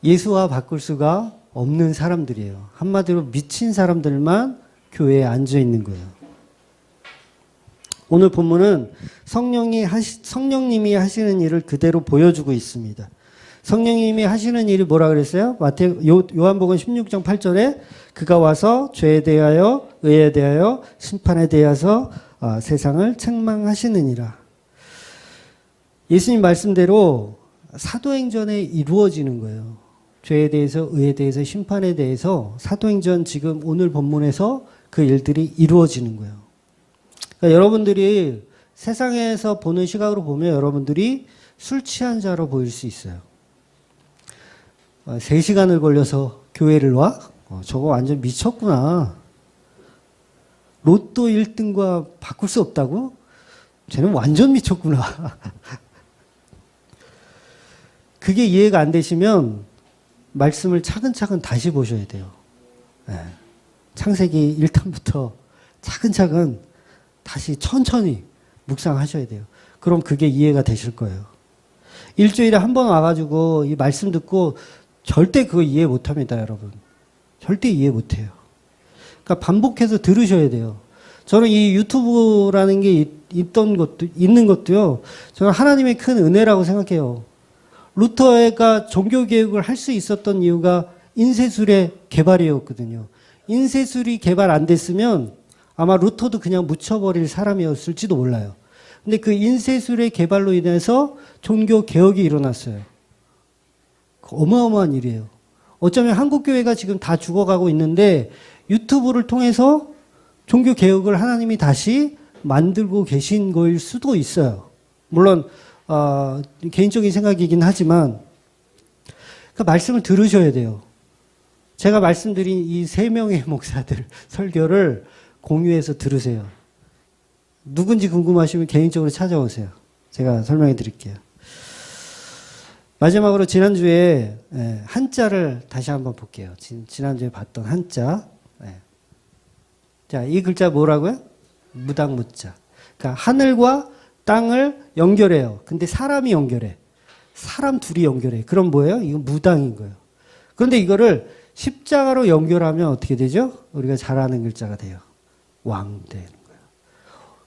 예수와 바꿀 수가 없는 사람들이에요. 한마디로 미친 사람들만 교회에 앉아 있는 거예요. 오늘 본문은 성령님이 하시는 일을 그대로 보여주고 있습니다. 성령님이 하시는 일이 뭐라 그랬어요? 요한복음 16장 8절에 그가 와서 죄에 대하여 의에 대하여 심판에 대하여서 세상을 책망하시느니라. 예수님 말씀대로 사도행전에 이루어지는 거예요. 죄에 대해서 의에 대해서 심판에 대해서 사도행전 지금 오늘 본문에서 그 일들이 이루어지는 거예요. 그러니까 여러분들이 세상에서 보는 시각으로 보면 여러분들이 술 취한 자로 보일 수 있어요. 3시간을 걸려서 교회를 와? 저거 완전 미쳤구나. 로또 1등과 바꿀 수 없다고? 쟤는 완전 미쳤구나. 그게 이해가 안 되시면 말씀을 차근차근 다시 보셔야 돼요. 네. 창세기 1탄부터 차근차근 다시 천천히 묵상하셔야 돼요. 그럼 그게 이해가 되실 거예요. 일주일에 한 번 와가지고 이 말씀 듣고 절대 그거 이해 못합니다, 여러분. 절대 이해 못해요. 그러니까 반복해서 들으셔야 돼요. 저는 이 유튜브라는 게 있는 것도요, 저는 하나님의 큰 은혜라고 생각해요. 루터가 종교개혁을 할 수 있었던 이유가 인쇄술의 개발이었거든요. 인쇄술이 개발 안 됐으면 아마 루터도 그냥 묻혀버릴 사람이었을지도 몰라요. 근데 그 인쇄술의 개발로 인해서 종교개혁이 일어났어요. 어마어마한 일이에요. 어쩌면 한국교회가 지금 다 죽어가고 있는데 유튜브를 통해서 종교개혁을 하나님이 다시 만들고 계신 거일 수도 있어요. 물론 개인적인 생각이긴 하지만 그 말씀을 들으셔야 돼요. 제가 말씀드린 이 3명의 목사들 설교를 공유해서 들으세요. 누군지 궁금하시면 개인적으로 찾아오세요. 제가 설명해 드릴게요. 마지막으로 지난주에 한자를 다시 한번 볼게요. 지난주에 봤던 한자. 자, 이 글자 뭐라고요? 무당무자. 그러니까 하늘과 땅을 연결해요. 근데 사람이 연결해. 사람 둘이 연결해. 그럼 뭐예요? 이건 무당인 거예요. 그런데 이거를 십자가로 연결하면 어떻게 되죠? 우리가 잘 아는 글자가 돼요. 왕 되는 거예요.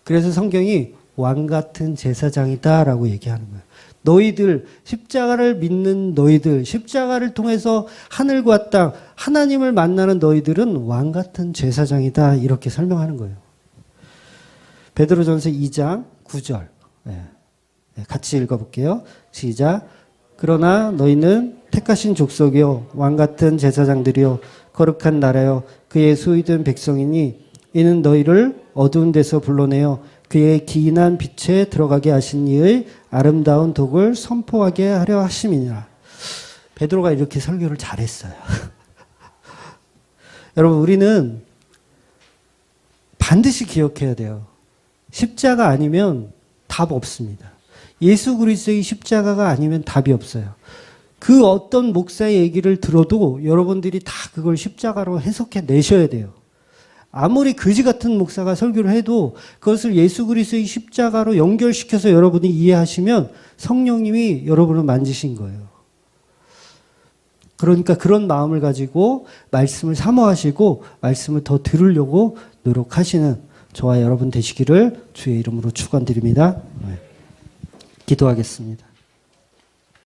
그래서 성경이 왕 같은 제사장이다라고 얘기하는 거예요. 너희들, 십자가를 믿는 너희들, 십자가를 통해서 하늘과 땅, 하나님을 만나는 너희들은 왕 같은 제사장이다. 이렇게 설명하는 거예요. 베드로전서 2장 9절. 같이 읽어볼게요. 시작. 그러나 너희는 택하신 족속이요 왕 같은 제사장들이요 거룩한 나라요 그의 소유된 백성이니 이는 너희를 어두운 데서 불러내어 그의 기인한 빛에 들어가게 하신 이의 아름다운 독을 선포하게 하려 하심이니라. 베드로가 이렇게 설교를 잘했어요. 여러분, 우리는 반드시 기억해야 돼요. 십자가 아니면 답 없습니다. 예수 그리스도의 십자가가 아니면 답이 없어요. 그 어떤 목사의 얘기를 들어도 여러분들이 다 그걸 십자가로 해석해 내셔야 돼요. 아무리 그지 같은 목사가 설교를 해도 그것을 예수 그리스도의 십자가로 연결시켜서 여러분이 이해하시면 성령님이 여러분을 만지신 거예요. 그러니까 그런 마음을 가지고 말씀을 사모하시고 말씀을 더 들으려고 노력하시는 저와 여러분 되시기를 주의 이름으로 축원드립니다. 기도하겠습니다.